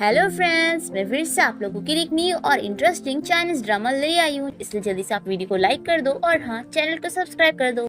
Hello friends, मैं फिर से आप लोगों के लिए एक न्यू और इंटरेस्टिंग चाइनीज ड्रामा ले आई हूँ। इसलिए जल्दी से आप वीडियो को लाइक कर दो और हाँ, चैनल को सब्सक्राइब कर दो।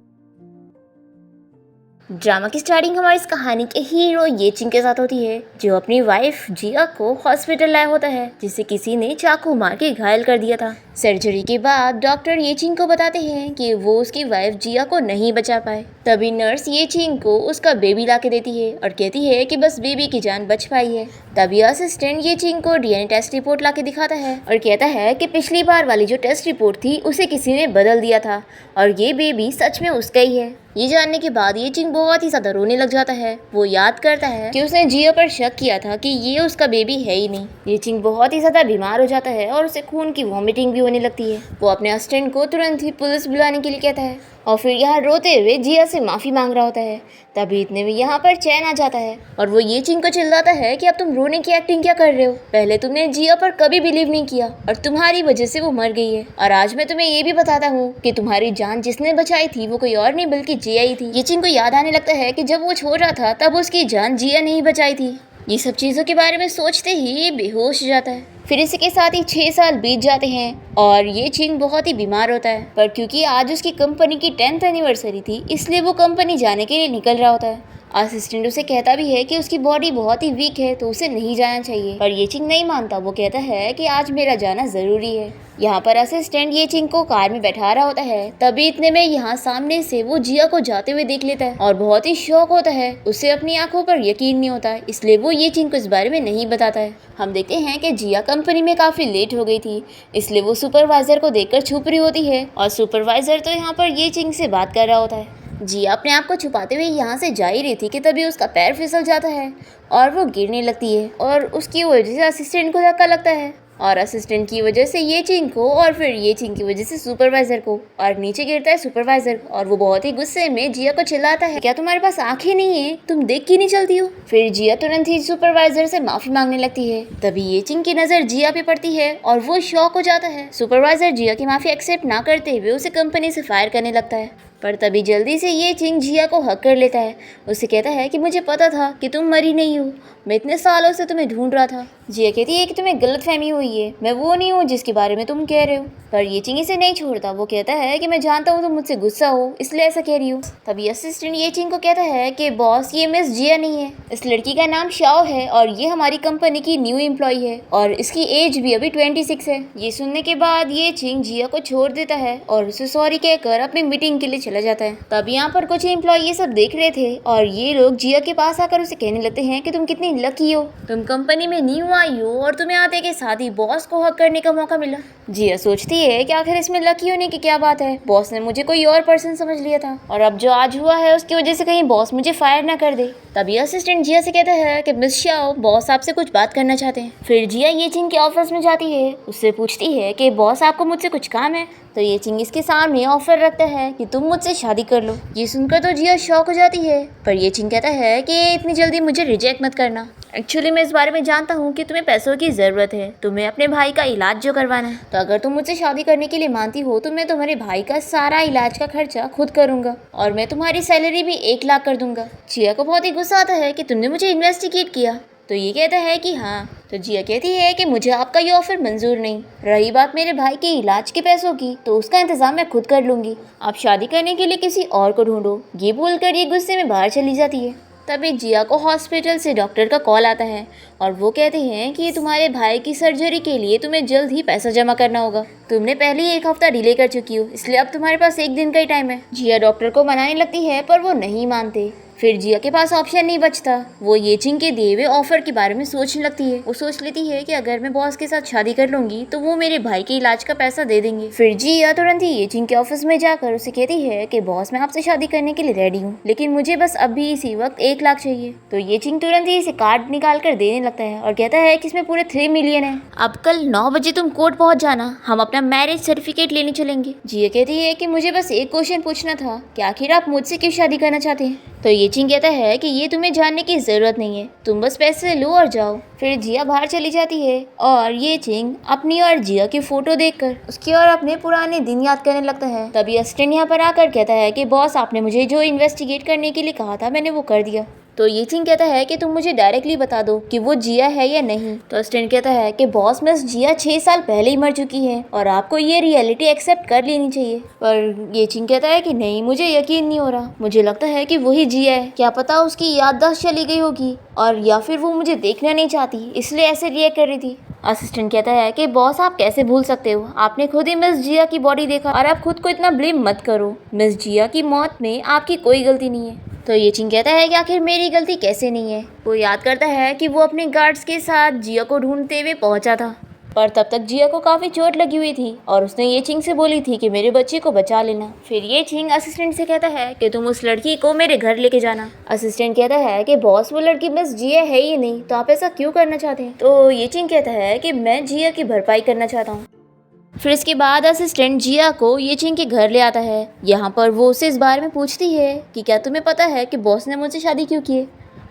ड्रामा की स्टार्टिंग हमारी इस कहानी के हीरो ये चिंग के साथ होती है, जो अपनी वाइफ जिया को हॉस्पिटल लाया होता है, जिसे किसी ने चाकू मार के घायल कर दिया था। सर्जरी के बाद डॉक्टर ये चिंग को बताते हैं कि वो उसकी वाइफ जिया को नहीं बचा पाए। तभी नर्स ये चिंग को उसका बेबी ला के देती है और कहती है कि बस बेबी की जान बच पाई है। तभी असिस्टेंट ये चिंग को डीएनए टेस्ट रिपोर्ट ला के दिखाता है और कहता है कि पिछली बार वाली जो टेस्ट रिपोर्ट थी उसे किसी ने बदल दिया था और ये बेबी सच में उसका ही है। ये जानने के बाद ये चिंग बहुत ही ज्यादा रोने लग जाता है। वो याद करता है कि उसने जिया पर शक किया था कि ये उसका बेबी है ही नहीं। ये चिंग बहुत ही ज्यादा बीमार हो जाता है और उसे खून की वॉमिटिंग भी होने लगती है। वो अपने असिस्टेंट को तुरंत ही पुलिस बुलाने के लिए कहता है और फिर यहाँ रोते हुए जिया से माफ़ी मांग रहा होता है। तभी इतने में यहाँ पर चैन आ जाता है और वो ये चिंग को चिल्लाता है कि अब तुम रोने की एक्टिंग क्या कर रहे हो। पहले तुमने जिया पर कभी बिलीव नहीं किया और तुम्हारी वजह से वो मर गई है, और आज मैं तुम्हें ये भी बताता हूँ कि तुम्हारी जान जिसने बचाई थी वो कोई और नहीं बल्कि जिया ही थी। ये चिंग को याद आने लगता है कि जब वो छोटा था तब उसकी जान जिया नहीं बचाई थी। ये सब चीज़ों के बारे में सोचते ही ये बेहोश हो जाता है। फिर इसी के साथ ही 6 साल बीत जाते हैं और ये चिंग बहुत ही बीमार होता है, पर क्योंकि आज उसकी कंपनी की 10th एनिवर्सरी थी इसलिए वो कंपनी जाने के लिए निकल रहा होता है। असिस्टेंट उसे कहता भी है कि उसकी बॉडी बहुत ही वीक है तो उसे नहीं जाना चाहिए, पर ये चिंग नहीं मानता। वो कहता है कि आज मेरा जाना ज़रूरी है। यहाँ पर असिस्टेंट ये चिंग को कार में बैठा रहा होता है। तभी इतने में यहाँ सामने से वो जिया को जाते हुए देख लेता है और बहुत ही शौक होता है। उसे अपनी आंखों पर यकीन नहीं होता, इसलिए वो ये चिंग को इस बारे में नहीं बताता है। हम देखते हैं कि जिया कंपनी में काफ़ी लेट हो गई थी, इसलिए वो सुपरवाइजर को देखकर छुप रही होती है और सुपरवाइजर तो यहाँ पर ये चिंग से बात कर रहा होता है। जिया अपने आप को छुपाते हुए यहाँ से जा ही रही थी कि तभी उसका पैर फिसल जाता है और वो गिरने लगती है और उसकी वजह से असिस्टेंट को धक्का लगता है और असिस्टेंट की वजह से ये चिंग को और फिर ये चिंग की वजह से सुपरवाइजर को, और नीचे गिरता है सुपरवाइजर और वो बहुत ही गुस्से में जिया को चिल्लाता है, क्या तुम्हारे पास आंखें नहीं है? तुम देख क्यों नहीं चलती हो? फिर जिया तुरंत ही सुपरवाइजर से माफी मांगने लगती है। तभी ये चिंग की नजर जिया पे पड़ती है और वो शॉक हो जाता है। सुपरवाइजर जिया की माफी एक्सेप्ट ना करते हुए उसे कंपनी से फायर करने लगता है, पर तभी जल्दी से ये चिंग जिया को हक कर लेता है। उसे कहता है कि मुझे पता था कि तुम मरी नहीं हो, मैं इतने सालों से तुम्हें ढूंढ रहा था। जिया कहती है कि तुम्हें गलतफहमी हुई है, मैं वो नहीं हूँ जिसके बारे में तुम कह रहे हो। पर ये चिंग इसे नहीं छोड़ता। वो कहता है कि मैं जानता हूँ तुम मुझसे गुस्सा हो इसलिए ऐसा कह रही हो। तभी असिस्टेंट ये चिंग को कहता है कि बॉस, ये मिस जिया नहीं है, इस लड़की का नाम शाओ है और ये हमारी कंपनी की न्यू एम्प्लॉय है और इसकी एज भी अभी 26 है। ये सुनने के बाद ये चिंग जिया को छोड़ देता है और उसे सॉरी कहकर अपनी मीटिंग के लिए चला जाता है। तब यहाँ पर कुछ एम्प्लॉय ये सब देख रहे थे और ये लोग जिया के पास आकर उसे कहने लगते हैं कि तुम कितनी लकी हो, तुम कंपनी में न्यू आई हो और तुम्हें आते के साथ ही बॉस को हक करने का मौका मिला। जिया सोचती है कि आखिर इसमें लकी होने की क्या बात है, बॉस ने मुझे कोई और पर्सन समझ लिया था और अब जो आज हुआ है उसकी वजह से कहीं बॉस मुझे फायर ना कर दे। तभी असिस्टेंट जिया से कहता है कि मिस शाओ, बॉस आपसे कुछ बात करना चाहते हैं। फिर जिया ये चिंग के ऑफिस में जाती है, उससे पूछती है कि बॉस आपको मुझसे कुछ काम है। तो ये चिंग इसके सामने ऑफर रखता है कि तुम मुझसे शादी कर लो। ये सुनकर तो जिया शॉक हो जाती है, पर ये चिंग कहता है कि इतनी जल्दी मुझे रिजेक्ट मत करना। एक्चुअली मैं इस बारे में जानता हूँ कि तुम्हें पैसों की ज़रूरत है, तुम्हें अपने भाई का इलाज जो करवाना है, तो अगर तुम मुझसे शादी करने के लिए मानती हो तो मैं तुम्हारे भाई का सारा इलाज का खर्चा खुद करूँगा और मैं तुम्हारी सैलरी भी 1 लाख कर दूंगा। जिया को बहुत ही गुस्सा आता है कि तुमने मुझे इन्वेस्टिगेट किया। तो ये कहता है कि हाँ। तो जिया कहती है कि मुझे आपका ये ऑफर मंजूर नहीं। रही बात मेरे भाई के इलाज के पैसों की, तो उसका इंतजाम मैं खुद कर लूँगी, आप शादी करने के लिए किसी और को ढूंढो। ये बोलकर ये गुस्से में बाहर चली जाती है। तभी जिया को हॉस्पिटल से डॉक्टर का कॉल आता है और वो कहते हैं कि तुम्हारे भाई की सर्जरी के लिए तुम्हें जल्द ही पैसा जमा करना होगा। तुमने पहले ही 1 हफ्ता डिले कर चुकी हो, इसलिए अब तुम्हारे पास 1 दिन का ही टाइम है। जिया डॉक्टर को मनाने लगती है पर वो नहीं मानते। फिर जिया के पास ऑप्शन नहीं बचता, वो ये चिंग के दिए हुए ऑफर के बारे में सोचने लगती है। वो सोच लेती है कि अगर मैं बॉस के साथ शादी कर लूंगी तो वो मेरे भाई के इलाज का पैसा दे देंगे। फिर जिया तुरंत ही ये चिंग के ऑफिस में जाकर उसे कहती है कि बॉस, मैं आपसे शादी करने के लिए रेडी हूँ, लेकिन मुझे बस अभी इसी वक्त 1 लाख चाहिए। तो ये चिंग तुरंत ही इसे कार्ड निकाल कर देने लगता है और कहता है कि इसमें पूरे 3 मिलियन है। अब कल 9 बजे तुम कोर्ट पहुंच जाना, हम अपना मैरिज सर्टिफिकेट लेने चलेंगे। जिया कहती है कि मुझे बस एक क्वेश्चन पूछना था कि आखिर आप मुझसे क्यों शादी करना चाहते हैं। तो ये चिंग कहता है कि ये तुम्हें जानने की ज़रूरत नहीं है, तुम बस पैसे लो और जाओ। फिर जिया बाहर चली जाती है और ये चिंग अपनी और जिया की फ़ोटो देखकर उसकी और अपने पुराने दिन याद करने लगता है। तभी असिस्टेंट यहाँ पर आकर कहता है कि बॉस, आपने मुझे जो इन्वेस्टिगेट करने के लिए कहा था मैंने वो कर दिया। तो ये चिंग कहता है कि तुम मुझे डायरेक्टली बता दो कि वो जिया है या नहीं। तो असिस्टेंट कहता है कि बॉस मिस जिया 6 साल पहले ही मर चुकी है और आपको ये रियलिटी एक्सेप्ट कर लेनी चाहिए। पर ये चिंग कहता है कि नहीं, मुझे यकीन नहीं हो रहा, मुझे लगता है कि वही जिया है, क्या पता उसकी याददाश्त चली गई होगी और या फिर वो मुझे देखना नहीं चाहती इसलिए ऐसे रिएक्ट कर रही थी। असिस्टेंट कहता है कि बॉस आप कैसे भूल सकते हो, आपने खुद ही मिस जिया की बॉडी देखा और आप खुद को इतना ब्लेम मत करो, मिस जिया की मौत में आपकी कोई गलती नहीं है। तो ये चिंग कहता है कि आखिर मेरी गलती कैसे नहीं है। वो याद करता है कि वो अपने गार्ड्स के साथ जिया को ढूंढते हुए पहुंचा था, पर तब तक जिया को काफ़ी चोट लगी हुई थी और उसने ये चिंग से बोली थी कि मेरे बच्चे को बचा लेना। फिर ये चिंग असिस्टेंट से कहता है कि तुम उस लड़की को मेरे घर लेके जाना। असिस्टेंट कहता है कि बॉस वो लड़की मिस जिया है ही नहीं, तो आप ऐसा क्यों करना चाहते हैं। तो ये चिंग कहता है कि मैं जिया की भरपाई करना चाहता हूँ। फिर इसके बाद असिस्टेंट जिया को ये चिंग के घर ले आता है। यहाँ पर वो उसे इस बारे में पूछती है कि क्या तुम्हें पता है कि बॉस ने मुझसे शादी क्यों की है।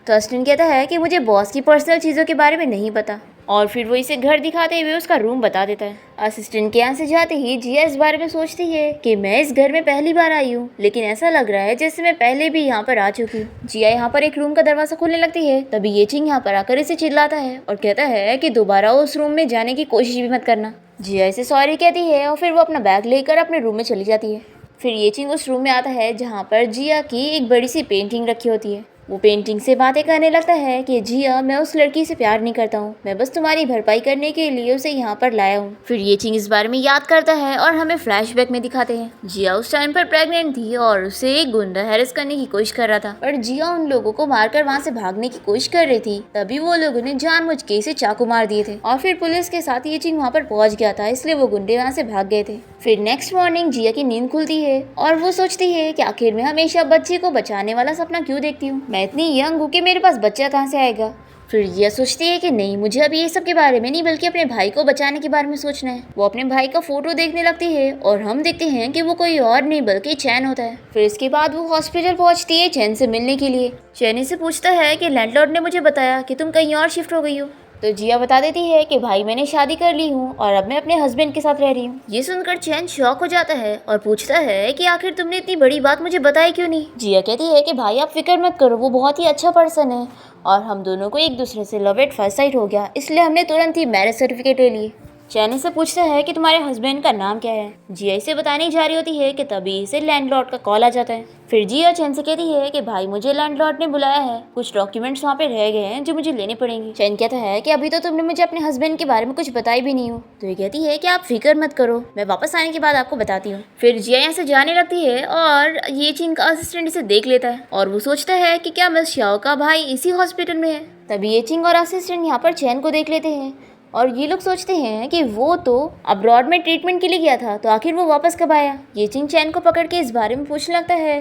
तो असिस्टेंट कहता है कि मुझे बॉस की पर्सनल चीज़ों के बारे में नहीं पता और फिर वो इसे घर दिखाते हुए उसका रूम बता देता है। असिस्टेंट के यहाँ से जाते ही जिया इस बारे में सोचती है कि मैं इस घर में पहली बार आई हूँ, लेकिन ऐसा लग रहा है जैसे मैं पहले भी यहाँ पर आ चुकी हूँ। जिया यहाँ पर एक रूम का दरवाजा खोलने लगती है, तभी ये चिंग यहाँ पर आकर इसे चिल्लाता है और कहता है कि दोबारा उस रूम में जाने की कोशिश भी मत करना। जिया इसे सॉरी कहती है और फिर वो अपना बैग लेकर अपने रूम में चली जाती है। फिर ये चिंग उस रूम में आता है जहाँ पर जिया की एक बड़ी सी पेंटिंग रखी होती है। वो पेंटिंग से बातें करने लगता है कि जिया, मैं उस लड़की से प्यार नहीं करता हूँ, मैं बस तुम्हारी भरपाई करने के लिए उसे यहाँ पर लाया हूँ। फिर ये चिंग इस बारे में याद करता है और हमें फ्लैशबैक में दिखाते हैं जिया उस टाइम पर प्रेग्नेंट थी और उसे एक गुंडा हैरेस करने की कोशिश कर रहा था, पर जिया उन लोगों को मारकर वहाँ से भागने की कोशिश कर रही थी। तभी वो लोगों ने जानबूझ के इसे चाकू मार दिए थे और फिर पुलिस के साथ ये चिंग वहाँ पर पहुँच गया था, इसलिए वो गुंडे वहाँ से भाग गए थे। फिर नेक्स्ट मॉर्निंग जिया की नींद खुलती है और वो सोचती है कि आखिर मैं हमेशा बच्चे को बचाने वाला सपना क्यों देखती हूँ, मैं इतनी यंग हूँ कि मेरे पास बच्चा कहाँ से आएगा। फिर जिया सोचती है कि नहीं, मुझे अभी ये सब के बारे में नहीं बल्कि अपने भाई को बचाने के बारे में सोचना है। वो अपने भाई का फोटो देखने लगती है और हम देखते हैं कि वो कोई और नहीं बल्कि चैन होता है। फिर इसके बाद वो हॉस्पिटल पहुंचती है चैन से मिलने के लिए। चैन से पूछता है कि लैंडलॉर्ड ने मुझे बताया कि तुम कहीं और शिफ्ट हो गई हो। तो जिया बता देती है कि भाई मैंने शादी कर ली हूँ और अब मैं अपने हस्बैंड के साथ रह रही हूँ। ये सुनकर चैन शॉक हो जाता है और पूछता है कि आखिर तुमने इतनी बड़ी बात मुझे बताई क्यों नहीं। जिया कहती है कि भाई आप फिक्र मत करो, वो बहुत ही अच्छा पर्सन है और हम दोनों को एक दूसरे से लव एट फर्स्ट साइट हो गया, इसलिए हमने तुरंत ही मैरिज सर्टिफिकेट ले लिए। चैन से पूछता है कि तुम्हारे हस्बैंड का नाम क्या है। जिया इसे बताने जा रही होती है कि तभी इसे लैंडलॉर्ड का कॉल आ जाता है। फिर जिया चैन से कहती है कि भाई मुझे लैंडलॉर्ड ने बुलाया है, कुछ डॉक्यूमेंट्स वहाँ पे रह गए हैं जो मुझे लेने पड़ेंगे। चैन कहता है कि अभी तो तुमने मुझे अपने हस्बैंड के बारे में कुछ बताई भी नहीं हो। तो ये कहती है कि आप फिक्र मत करो, मैं वापस आने के बाद आपको बताती हूँ। फिर जिया यहाँ से जाने लगती है और ये चिंग का असिस्टेंट इसे देख लेता है और वो सोचता है कि क्या मिस शाओ का भाई इसी हॉस्पिटल में है। तभी ये चिंग और असिस्टेंट यहाँ पर चैन को देख लेते हैं और ये लोग सोचते हैं कि वो तो अब्रॉड में ट्रीटमेंट के लिए गया था, तो आखिर वो वापस कब आया। ये चिंग चैन को पकड़ के इस बारे में पूछने लगता है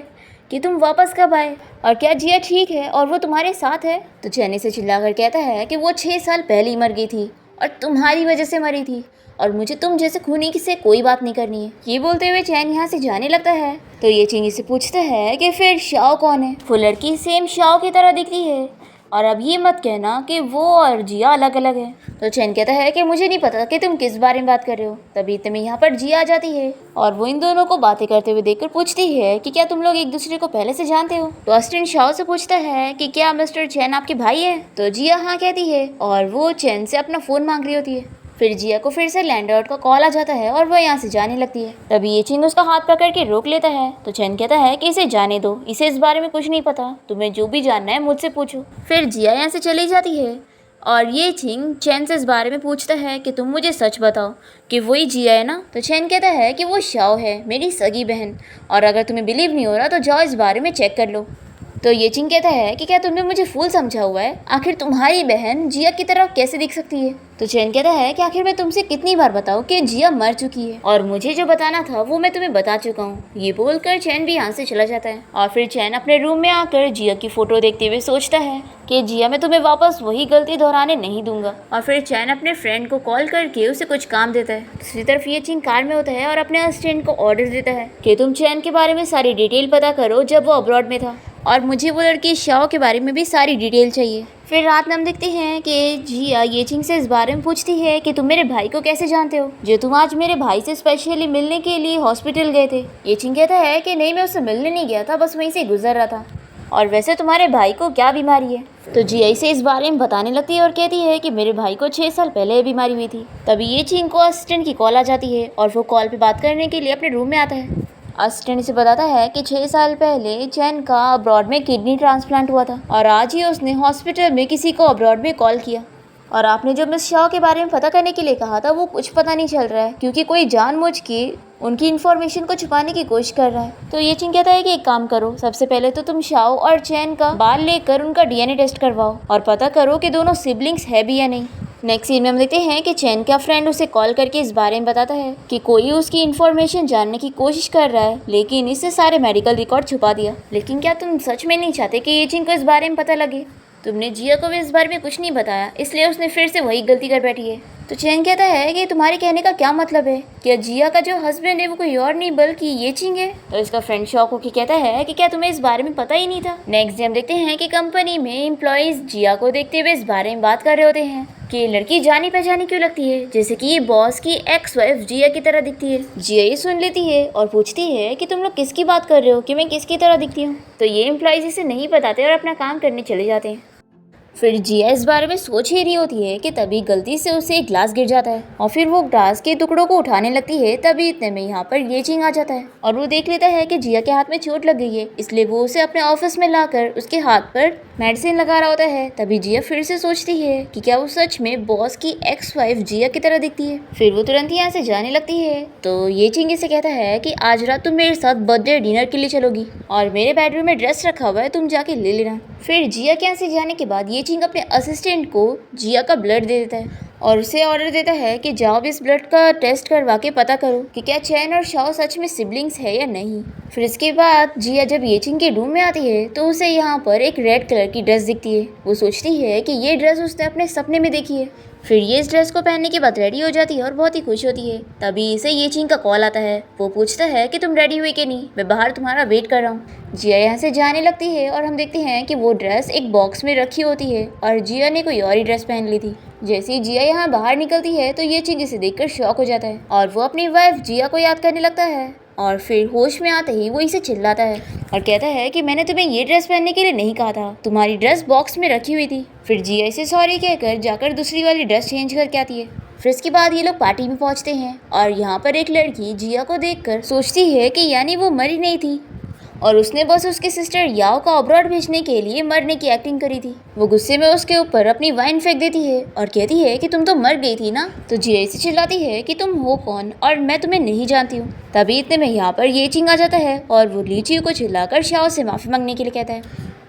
कि तुम वापस कब आए और क्या जिया ठीक है और वो तुम्हारे साथ है। तो चैन से चिल्लाकर कहता है कि वो 6 साल पहले ही मर गई थी और तुम्हारी वजह से मरी थी और मुझे तुम जैसे खूनी से कोई बात नहीं करनी है। ये बोलते हुए चैन यहाँ से जाने लगता है। तो ये चिंग से पूछता है कि फिर शाओ कौन है। वो लड़की सेम शाओ की तरह दिखती है और अब ये मत कहना कि वो और जिया अलग अलग है। तो चैन कहता है कि मुझे नहीं पता कि तुम किस बारे में बात कर रहे हो। तभी इतने यहाँ पर जिया आ जाती है और वो इन दोनों को बातें करते हुए देखकर पूछती है कि क्या तुम लोग एक दूसरे को पहले से जानते हो। तो असिस्टेंट शाओ से पूछता है कि क्या मिस्टर चैन आपके भाई है। तो जिया हाँ कहती है और वो चैन से अपना फ़ोन मांग रही होती है। फिर जिया को फिर से लैंडलॉर्ड का कॉल आ जाता है और वह यहाँ से जाने लगती है। तभी ये चिंग उसका हाथ पकड़ के रोक लेता है। तो चैन कहता है कि इसे जाने दो, इसे इस बारे में कुछ नहीं पता, तुम्हें जो भी जानना है मुझसे पूछो। फिर जिया यहाँ से चली जाती है और ये चिंग चैन से इस बारे में पूछता है कि तुम मुझे सच बताओ कि वही जिया है ना। तो चैन कहता है कि वो शाओ है, मेरी सगी बहन, और अगर तुम्हें बिलीव नहीं हो रहा तो जाओ इस बारे में चेक कर लो। तो ये चिंग कहता है कि क्या तुमने मुझे फूल समझा हुआ है, आखिर तुम्हारी बहन जिया की तरह कैसे दिख सकती है। तो चैन कहता है कि आखिर मैं तुमसे कितनी बार बताऊं कि जिया मर चुकी है और मुझे जो बताना था वो मैं तुम्हें बता चुका हूँ। ये बोलकर चैन भी यहाँ से चला जाता है और फिर चैन अपने रूम में आकर जिया की फोटो देखते हुए सोचता है कि जिया मैं तुम्हें वापस वही गलती दोहराने नहीं दूंगा। और फिर चैन अपने फ्रेंड को कॉल करके उसे कुछ काम देता है। दूसरी तरफ ये चिंग कार में होता है और अपने असिस्टेंट को ऑर्डर देता है कि तुम चैन के बारे में सारी डिटेल पता करो जब वो अब्रॉड में था, और मुझे वो लड़की शाओ के बारे में भी सारी डिटेल चाहिए। फिर रात में हम देखते हैं कि जिया ये चिंग से इस बारे में पूछती है कि तुम मेरे भाई को कैसे जानते हो, जो तुम आज मेरे भाई से स्पेशली मिलने के लिए हॉस्पिटल गए थे। ये चिंग कहता है कि नहीं, मैं उससे मिलने नहीं गया था, बस वहीं से गुजर रहा था। और वैसे तुम्हारे भाई को क्या बीमारी है? तो जिया से इस बारे में बताने लगती है और कहती है कि मेरे भाई को 6 साल पहले ये बीमारी हुई थी। तभी ये चिंग को असिस्टेंट की कॉल आ जाती है और वो कॉल पे बात करने के लिए अपने रूम में आता है। असिस्टेंट से बताता है कि 6 साल पहले चैन का अब्रॉड में किडनी ट्रांसप्लांट हुआ था और आज ही उसने हॉस्पिटल में किसी को अब्रॉड में कॉल किया। और आपने जो मिस शाह के बारे में पता करने के लिए कहा था वो कुछ पता नहीं चल रहा है, क्योंकि कोई जानबूझ के उनकी इन्फॉर्मेशन को छुपाने की कोशिश कर रहा है। तो ये चिंग कहता है कि एक काम करो, सबसे पहले तो तुम शाओ और चैन का बाल लेकर उनका डीएनए टेस्ट करवाओ और पता करो कि दोनों सिबलिंग्स है भी या नहीं। नेक्स्ट सीन में हम देखते हैं कि चैन का फ्रेंड उसे कॉल करके इस बारे में बताता है कि कोई उसकी इन्फॉर्मेशन जानने की कोशिश कर रहा है, लेकिन इससे सारे मेडिकल रिकॉर्ड छुपा दिया। लेकिन क्या तुम सच में नहीं चाहते कि ये चिंग को इस बारे में पता लगे? तुमने जिया को भी इस बारे में कुछ नहीं बताया, इसलिए उसने फिर से वही गलती कर बैठी है। तो चैन कहता है कि तुम्हारे कहने का क्या मतलब है? क्या जिया का जो हस्बैंड है वो कोई और नहीं बल्कि ये चिंग है? तो इसका फ्रेंड शॉक होकर कहता है कि क्या तुम्हें इस बारे में पता ही नहीं था? नेक्स्ट डे हम देखते हैं कि कंपनी में एम्प्लॉयज जिया को देखते हुए इस बारे में बात कर रहे होते हैं कि लड़की जानी पहचानी क्यों लगती है, जैसे कि ये बॉस की एक्स वाइफ जिया की तरह दिखती है। जिया ये सुन लेती है और पूछती है कि तुम लोग किसकी बात कर रहे हो, कि मैं किसकी तरह दिखती हूँ? तो ये एम्प्लॉयज इसे नहीं बताते और अपना काम करने चले जाते हैं। फिर जिया इस बारे में सोच ही रही होती है कि तभी गलती से उसे एक ग्लास गिर जाता है और फिर वो ग्लास के टुकड़ों को उठाने लगती है। तभी इतने में यहाँ पर ये चिंग आ जाता है और वो देख लेता है कि जिया के हाथ में चोट लग गई है, इसलिए वो उसे अपने ऑफिस में लाकर उसके हाथ पर मेडिसिन लगा रहा होता है। तभी जिया फिर से सोचती है कि क्या वो सच में बॉस की एक्स वाइफ जिया की तरह दिखती है। फिर वो तुरंत यहाँ से जाने लगती है। तो ये चिंग इसे कहता है कि आज रात तुम मेरे साथ बर्थडे डिनर के लिए चलोगी और मेरे बेडरूम में ड्रेस रखा हुआ है, तुम जाके ले लेना। फिर जिया के यहाँ से जाने के बाद ये चिंग अपने असिस्टेंट को जिया का ब्लड दे देता है और उसे ऑर्डर देता है कि जाओ इस ब्लड का टेस्ट करवा के पता करो कि क्या चैन और शाओ सच में सिबलिंग्स है या नहीं। फिर इसके बाद जिया जब ये चिंग के रूम में आती है तो उसे यहाँ पर एक रेड कलर की ड्रेस दिखती है। वो सोचती है कि ये ड्रेस उसने अपने सपने में देखी है। फिर ये इस ड्रेस को पहनने के बाद रेडी हो जाती है और बहुत ही खुश होती है। तभी इसे ये चिंग का कॉल आता है। वो पूछता है कि तुम रेडी हुई कि नहीं, मैं बाहर तुम्हारा वेट कर रहा हूँ। जिया यहाँ से जाने लगती है और हम देखते हैं कि वो ड्रेस एक बॉक्स में रखी होती है और जिया ने कोई और ही ड्रेस पहन ली थी। जैसे ही जिया यहाँ बाहर निकलती है तो ये चिंग इसे देखकर शॉक हो जाता है और वो अपनी वाइफ जिया को याद करने लगता है और फिर होश में आते ही वो इसे चिल्लाता है और कहता है कि मैंने तुम्हें ये ड्रेस पहनने के लिए नहीं कहा था, तुम्हारी ड्रेस बॉक्स में रखी हुई थी। फिर जिया इसे सॉरी कहकर जाकर दूसरी वाली ड्रेस चेंज करके आती है। फिर इसके बाद ये लोग पार्टी में पहुंचते हैं और यहाँ पर एक लड़की जिया को देखकर सोचती है कि यानी वो मरी नहीं थी और उसने बस उसके सिस्टर याओ को अब्रॉड भेजने के लिए मरने की एक्टिंग करी थी। वो गुस्से में उसके ऊपर अपनी वाइन फेंक देती है और कहती है कि तुम तो मर गई थी ना। तो जिया से चिल्लाती है कि तुम हो कौन और मैं तुम्हें नहीं जानती हूँ। तभी इतने में यहाँ पर ये चिंग आ जाता है और वो लीची को चिल्लाकर शाओ से माफ़ी मांगने के लिए कहता है,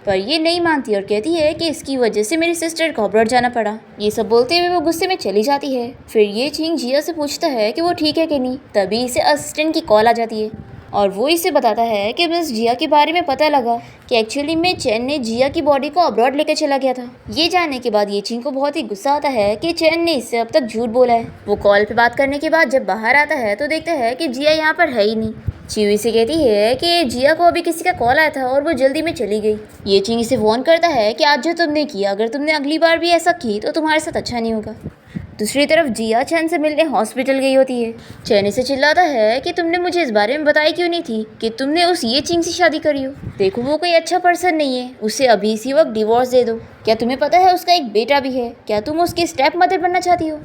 पर ये नहीं मानती और कहती है कि इसकी वजह से मेरी सिस्टर को अब्रॉड जाना पड़ा। ये सब बोलते हुए वो गुस्से में चली जाती है। फिर ये चिंग जिया से पूछता है कि वो ठीक है कि नहीं। तभी इसे असिस्टेंट की कॉल आ जाती है और वो इसे बताता है कि मिस जिया के बारे में पता लगा कि एक्चुअली में चैन ने जिया की बॉडी को अब्रॉड लेकर चला गया था। ये जानने के बाद ये चिंग को बहुत ही गुस्सा आता है कि चैन ने इससे अब तक झूठ बोला है। वो कॉल पे बात करने के बाद जब बाहर आता है तो देखता है कि जिया यहाँ पर है ही नहीं। चिवी से कहती है कि जिया को अभी किसी का कॉल आया था और वो जल्दी में चली गई। ये चिंग इसे वार्न करता है कि आज जो तुमने किया, अगर तुमने अगली बार भी ऐसा की तो तुम्हारे साथ अच्छा नहीं होगा। दूसरी तरफ जिया चैन से मिलने हॉस्पिटल गई होती है। चैन इसे चिल्लाता है कि तुमने मुझे इस बारे में बताई क्यों नहीं थी कि तुमने उस ये चिंग से शादी करी हो। देखो वो कोई अच्छा पर्सन नहीं है, उसे अभी इसी वक्त डिवोर्स दे दो। क्या तुम्हें पता है उसका एक बेटा भी है? क्या तुम उसकी स्टेप मदर बनना चाहती हो?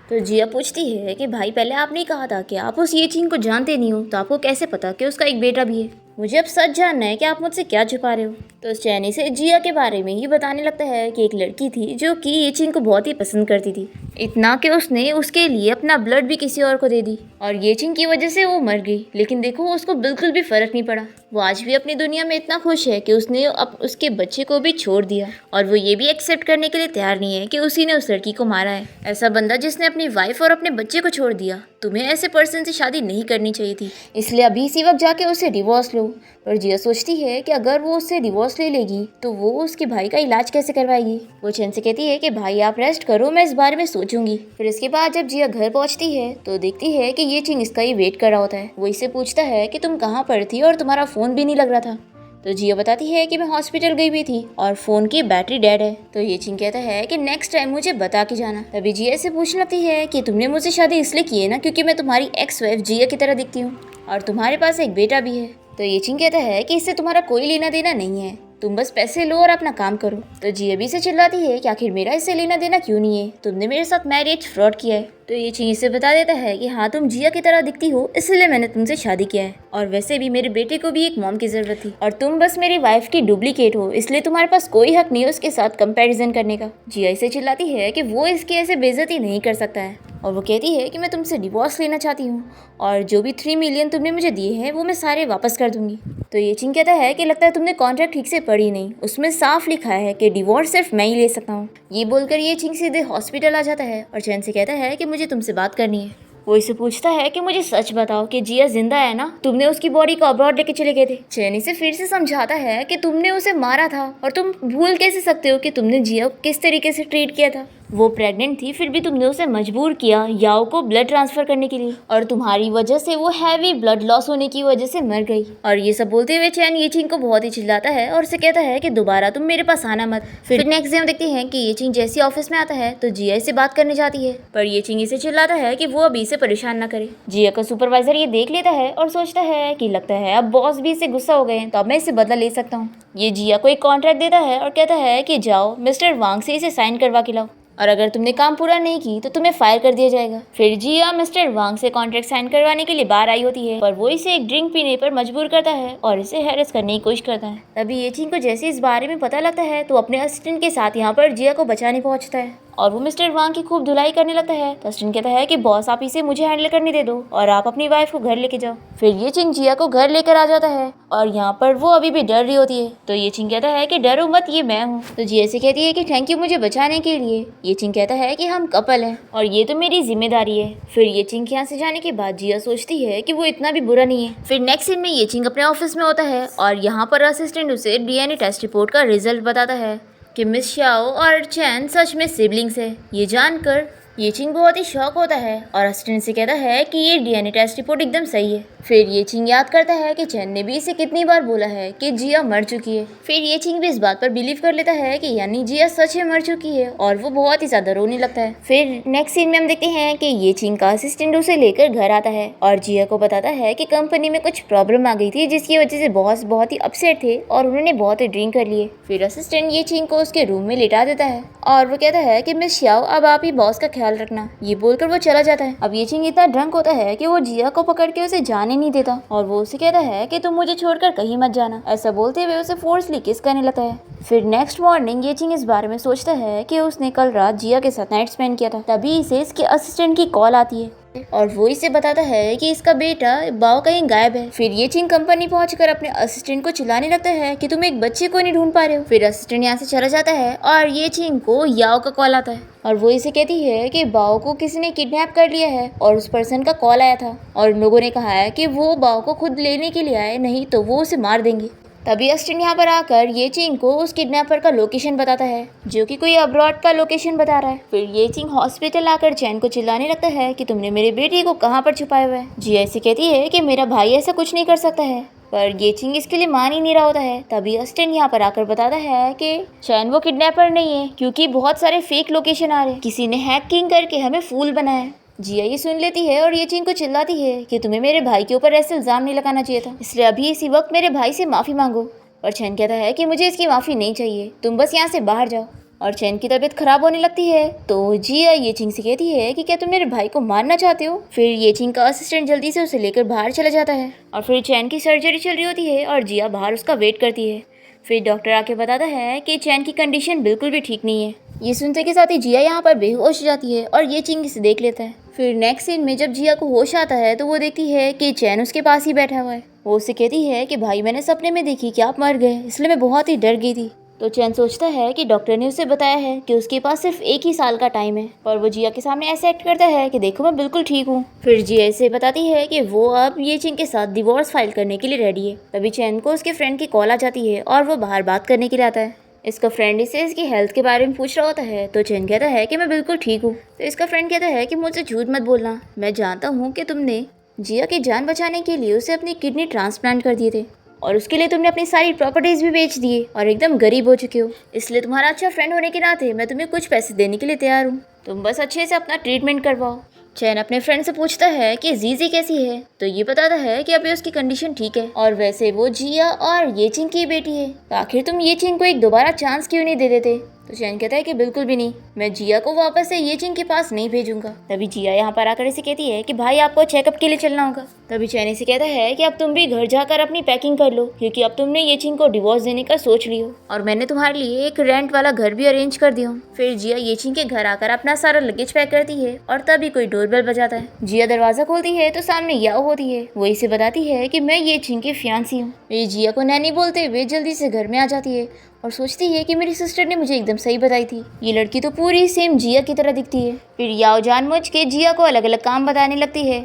तो जिया पूछती है कि भाई पहले आपने कहा था कि आप उस ये चिंग को जानते नहीं हो, तो आपको कैसे पता कि उसका एक बेटा भी है? मुझे अब सच जानना है कि आप मुझसे क्या छुपा रहे हो। तो चैनी से जिया के बारे में ही बताने लगता है कि एक लड़की थी जो कि ये चिंग को बहुत ही पसंद करती थी, इतना कि उसने उसके लिए अपना ब्लड भी किसी और को दे दी और ये चिंग की वजह से वो मर गई। लेकिन देखो उसको बिल्कुल भी फर्क नहीं पड़ा। वो आज भी अपनी दुनिया में इतना खुश है कि उसने अब उसके बच्चे को भी छोड़ दिया और वो ये भी एक्सेप्ट करने के लिए तैयार नहीं है कि उसी ने उस लड़की को मारा है। ऐसा बंदा जिसने अपनी वाइफ और अपने बच्चे को छोड़ दिया, तुम्हें ऐसे पर्सन से शादी नहीं करनी चाहिए थी, इसलिए अभी इसी वक्त जाके उसे डिवोर्स लो। पर जिया सोचती है कि अगर वो उससे डिवोर्स ले लेगी तो वो उसके भाई का इलाज कैसे करवाएगी। वो चैन से कहती है कि भाई आप रेस्ट करो, मैं इस बारे में सोचूंगी। फिर इसके बाद जब जिया घर पहुंचती है तो देखती है कि ये चिंग इसका ही वेट कर रहा होता है। वो इससे पूछता है कि तुम कहाँ पर थी और तुम्हारा फोन भी नहीं लग रहा था। तो जिया बताती है कि मैं हॉस्पिटल गई हुई थी और फोन की बैटरी डेड है। तो ये चिंग कहता है कि नेक्स्ट टाइम मुझे बता के जाना। तभी जिया से पूछने लगती है कि तुमने मुझसे शादी इसलिए की है ना क्योंकि मैं तुम्हारी एक्स वाइफ जिया की तरह दिखती हूँ और तुम्हारे पास एक बेटा भी है। तो ये चिंग कहता है कि इससे तुम्हारा कोई लेना देना नहीं है। तुम बस पैसे लो और अपना काम करो। तो जिया भी से चिल्लाती है कि आखिर मेरा इससे लेना देना क्यों नहीं है, तुमने मेरे साथ मैरिज फ्रॉड किया है। तो ये चीज से बता देता है कि हाँ तुम जिया की तरह दिखती हो इसलिए मैंने तुमसे शादी किया है, और वैसे भी मेरे बेटे को भी एक मॉम की जरूरत थी और तुम बस मेरी वाइफ की डुप्लीकेट हो, इसलिए तुम्हारे पास कोई हक नहीं है उसके साथ कंपैरिजन करने का। जिया इसे चिल्लाती है कि वो इसकी ऐसे बेइज्जती नहीं कर सकता है, और वो कहती है कि मैं तुमसे डिवोर्स लेना चाहती हूँ और जो भी 3 मिलियन तुमने मुझे दिए हैं वो मैं सारे वापस कर दूंगी। तो ये चिंग कहता है कि लगता है तुमने कॉन्ट्रैक्ट ठीक से पढ़ी नहीं, उसमें साफ लिखा है कि डिवोर्स सिर्फ मैं ही ले सकता हूँ। ये बोलकर ये चिंग सीधे हॉस्पिटल आ जाता है और चैन से कहता है कि मुझे तुमसे बात करनी है। वो इसे पूछता है कि मुझे सच बताओ कि जिया जिंदा है ना, तुमने उसकी बॉडी को अब्रॉड लेके चले गए थे। चैन इसे फिर से समझाता है कि तुमने उसे मारा था और तुम भूल कैसे सकते हो कि तुमने जिया को किस तरीके से ट्रीट किया था। वो प्रेग्नेंट थी फिर भी तुमने उसे मजबूर किया याओ को ब्लड ट्रांसफर करने के लिए, और तुम्हारी वजह से वो हैवी ब्लड लॉस होने की वजह से मर गई। और ये सब बोलते हुए चैन ये चिंग को बहुत ही चिल्लाता है और उसे कहता है कि दोबारा तुम मेरे पास आना मत। फिर नेक्स्ट डे हम देखते हैं कि ये चिंग जैसे ऑफिस में आता है तो जिया से बात करने जाती है, पर ये चिंग इसे चिल्लाता है कि वो अभी इसे परेशान ना करे। जिया का सुपरवाइजर ये देख लेता है और सोचता है कि लगता है अब बॉस भी इससे गुस्सा हो गए हैं तो अब मैं इससे बदला ले सकता हूँ। ये जिया को एक कॉन्ट्रैक्ट देता है और कहता है कि जाओ मिस्टर वांग से इसे साइन करवा के लाओ, और अगर तुमने काम पूरा नहीं की तो तुम्हें फायर कर दिया जाएगा। फिर जिया मिस्टर वांग से कॉन्ट्रैक्ट साइन करवाने के लिए बाहर आई होती है, पर वो इसे एक ड्रिंक पीने पर मजबूर करता है और इसे हैरेस करने की कोशिश करता है। तभी ये चिंग को जैसे इस बारे में पता लगता है तो अपने असिस्टेंट के साथ यहाँ पर जिया को बचाने पहुंचता है और वो मिस्टर वांग की खूब धुलाई करने लगता है। तो असिस्टेंट कहता है कि बॉस आप इसे मुझे हैंडल करने दे दो और आप अपनी वाइफ को घर लेके जाओ। फिर ये चिंग जिया को घर लेकर आ जाता है और यहाँ पर वो अभी भी डर रही होती है। तो ये चिंग कहता है कि डरो मत, ये मैं हूँ। तो जिया से कहती है कि थैंक यू मुझे बचाने के लिए। ये चिंग कहता है कि हम कपल हैं और ये तो मेरी जिम्मेदारी है। फिर ये चिंग यहाँ से जाने के बाद जिया सोचती है कि वो इतना भी बुरा नहीं है। फिर नेक्स्ट सीन में ये चिंग अपने ऑफिस में होता है और यहाँ पर असिस्टेंट उसे डीएनए टेस्ट रिपोर्ट का रिजल्ट बताता है कि मिस शाओ और चैन सच में सिबलिंग्स है। ये जानकर ये चिंग बहुत ही शॉक होता है और असिस्टेंट से कहता है कि ये डीएनए टेस्ट रिपोर्ट एकदम सही है। फिर ये चिंग याद करता है कि चैन ने भी इसे कितनी बार बोला है कि जिया मर चुकी है। फिर ये चिंग भी इस बात पर बिलीव कर लेता है कि यानी जिया सच में मर चुकी है और वो बहुत ही ज्यादा रोने लगता है। फिर नेक्स्ट सीन में हम देखते हैं कि ये चिंग का असिस्टेंट उसे लेकर घर आता है और जिया को बताता है कि कंपनी में कुछ प्रॉब्लम आ गई थी जिसकी वजह से बॉस बहुत ही अपसेट थे और उन्होंने बहुत ही ड्रिंक कर लिए। फिर असिस्टेंट ये चिंग को उसके रूम में लेटा देता है और वो कहता है कि मिस शाओ अब आप ही बॉस का ख्याल रखना। ये बोलकर वो चला जाता है। अब ये चिंग इतना ड्रंक होता है कि वो जिया को पकड़ के उसे जाने नहीं देता और वो उसे कहता है कि तुम मुझे छोड़कर कहीं मत जाना। ऐसा बोलते हुए उसे फोर्सली किस करने लगता है। फिर नेक्स्ट मॉर्निंग ये चिंग इस बारे में सोचता है कि उसने कल रात जिया के साथ नाइट स्पेंड किया था। तभी इसे इसके असिस्टेंट की कॉल आती है और वो इसे बताता है कि इसका बेटा बाओ कहीं गायब है। फिर ये चिंग कंपनी पहुंचकर अपने असिस्टेंट को चिल्लाने लगता है कि तुम एक बच्चे को नहीं ढूंढ पा रहे हो। फिर असिस्टेंट यहाँ से चला जाता है और ये चिंग को याओ का कॉल आता है और वो इसे कहती है कि बाओ को किसी ने किडनैप कर लिया है और उस पर्सन का कॉल आया था और उन लोगों ने कहा है कि वो बाओ को खुद लेने के लिए आए, नहीं तो वो उसे मार देंगे। तभी असिस्टेंट यहाँ पर आकर ये चिंग को उस किडनैपर का लोकेशन बताता है जो कि कोई अब्रॉड का लोकेशन बता रहा है। फिर ये चिंग हॉस्पिटल आकर चैन को चिल्लाने लगता है कि तुमने मेरे बेटे को कहाँ पर छुपाया हुआ है। जी ऐसे कहती है कि मेरा भाई ऐसा कुछ नहीं कर सकता है, पर ये चिंग इसके लिए मान ही नहीं रहा होता है। तभी असिस्टेंट यहाँ पर आकर बताता है कि चैन वो किडनैपर नहीं है क्योंकि बहुत सारे फेक लोकेशन आ रहे हैं, किसी ने हैकिंग करके हमें फूल बनाया है। जिया ये सुन लेती है और ये चिंग को चिल्लाती है कि तुम्हें मेरे भाई के ऊपर ऐसे इल्जाम नहीं लगाना चाहिए था, इसलिए अभी इसी वक्त मेरे भाई से माफ़ी मांगो। और चैन कहता है कि मुझे इसकी माफ़ी नहीं चाहिए, तुम बस यहाँ से बाहर जाओ। और चैन की तबीयत खराब होने लगती है तो जिया ये चिंग से कहती है कि क्या तुम मेरे भाई को मारना चाहते हो। फिर ये चिंग का असिस्टेंट जल्दी से उसे लेकर बाहर चला जाता है और फिर चैन की सर्जरी चल रही होती है और जिया बाहर उसका वेट करती है। फिर डॉक्टर आके बताता है कि चैन की कंडीशन बिल्कुल भी ठीक नहीं है। ये सुनते के साथ ही जिया यहाँ पर बेहोश हो जाती है और ये चिंग इसे देख लेता है। फिर नेक्स्ट सीन में जब जिया को होश आता है तो वो देखती है कि चैन उसके पास ही बैठा हुआ है। वो उससे कहती है कि भाई मैंने सपने में देखी कि आप मर गए, इसलिए मैं बहुत ही डर गई थी। तो चैन सोचता है कि डॉक्टर ने उसे बताया है कि उसके पास सिर्फ 1 ही साल का टाइम है, पर वो जिया के सामने ऐसे एक्ट करता है कि देखो मैं बिल्कुल ठीक हूँ। फिर जिया इसे बताती है कि वो अब ये चिंग के साथ डिवोर्स फाइल करने के लिए रेडी है। तभी चैन को उसके फ्रेंड की कॉल आ जाती है और वो बाहर बात करने के लिए आता है। इसका फ्रेंड इसे इसकी हेल्थ के बारे में पूछ रहा होता है तो चैन कहता है कि मैं बिल्कुल ठीक हूँ। तो इसका फ्रेंड कहता है कि मुझसे झूठ मत बोलना, मैं जानता हूँ कि तुमने जिया की जान बचाने के लिए उसे अपनी किडनी ट्रांसप्लांट कर दिए थे और उसके लिए तुमने अपनी सारी प्रॉपर्टीज भी बेच दिए और एकदम गरीब हो चुके हो, इसलिए तुम्हारा अच्छा फ्रेंड होने के नाते मैं तुम्हें कुछ पैसे देने के लिए तैयार हूँ, तुम बस अच्छे से अपना ट्रीटमेंट करवाओ। चैन अपने फ्रेंड से पूछता है कि जीजी कैसी है, तो ये बताता है कि अभी उसकी कंडीशन ठीक है और वैसे वो जिया और येचिंग की बेटी है। तो आखिर तुम येचिंग को एक दोबारा चांस क्यों नहीं दे देते? तो चैन कहता है कि बिल्कुल भी नहीं, मैं जिया को वापस से येचिंग के पास नहीं भेजूंगा। तभी जिया यहाँ पर आकर इसे कहती है कि भाई आपको चेकअप के लिए चलना होगा। तभी चैन इसे कहता है कि अब तुम भी घर जाकर अपनी पैकिंग कर लो, क्योंकि अब तुमने येचिंग को डिवोर्स देने का सोच लियो और मैंने तुम्हारे लिए एक रेंट वाला घर भी अरेंज कर दिया हूँ। फिर जिया येचिंग के घर आकर अपना सारा लगेज पैक करती है और तभी कोई डोरबेल बजाता है। जिया दरवाजा खोलती है तो सामने याओ होती है। वो इसे बताती है कि मैं येचिंग की फियांसी हूँ। ये जिया को नैनी बोलते हुए जल्दी से घर में आ जाती है और सोचती है कि मेरी सिस्टर ने मुझे एकदम सही बताई थी, ये लड़की तो पूरी सेम जिया की तरह दिखती है। फिर याओ जानबूझ के जिया को अलग अलग काम बताने लगती है,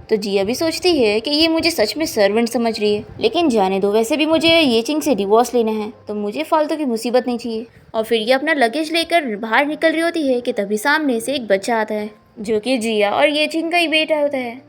तो जिया भी सोचती है कि ये मुझे सच में सर्वेंट समझ रही है, लेकिन जाने दो, वैसे भी मुझे येचिंग से डिवोर्स लेना है तो मुझे फालतू की मुसीबत नहीं चाहिए। और फिर ये अपना लगेज लेकर बाहर निकल रही होती है कि तभी सामने से एक बच्चा आता है जो कि जिया और येचिंग का ही बेटा होता है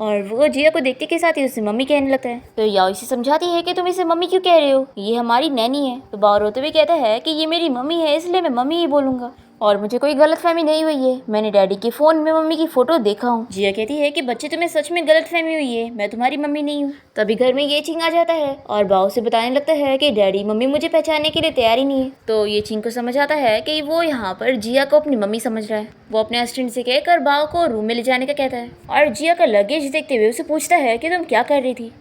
और वो जिया को देखते के साथ ही उससे मम्मी कहने लगता है। तो याओ इसे समझाती है कि तुम इसे मम्मी क्यों कह रहे हो, ये हमारी नैनी है। तो बाहर होते हुए कहता है कि ये मेरी मम्मी है इसलिए मैं मम्मी ही बोलूंगा और मुझे कोई गलतफहमी नहीं हुई है, मैंने डैडी के फोन में मम्मी की फोटो देखा हूँ। जिया कहती है कि बच्चे तुम्हें सच में गलतफहमी हुई है, मैं तुम्हारी मम्मी नहीं हूँ। तभी घर में येचिंग आ जाता है और बाओ से बताने लगता है कि डैडी मम्मी मुझे पहचानने के लिए तैयार ही नहीं है। तो येचिंग को समझ आता है कि वो यहाँ पर जिया को अपनी मम्मी समझ रहा है। वो अपने असिस्टेंट से कहकर बाओ को रूम में ले जाने का कहता है और जिया का लगेज देखते हुए उसे पूछता है कि तुम क्या कर रही थी।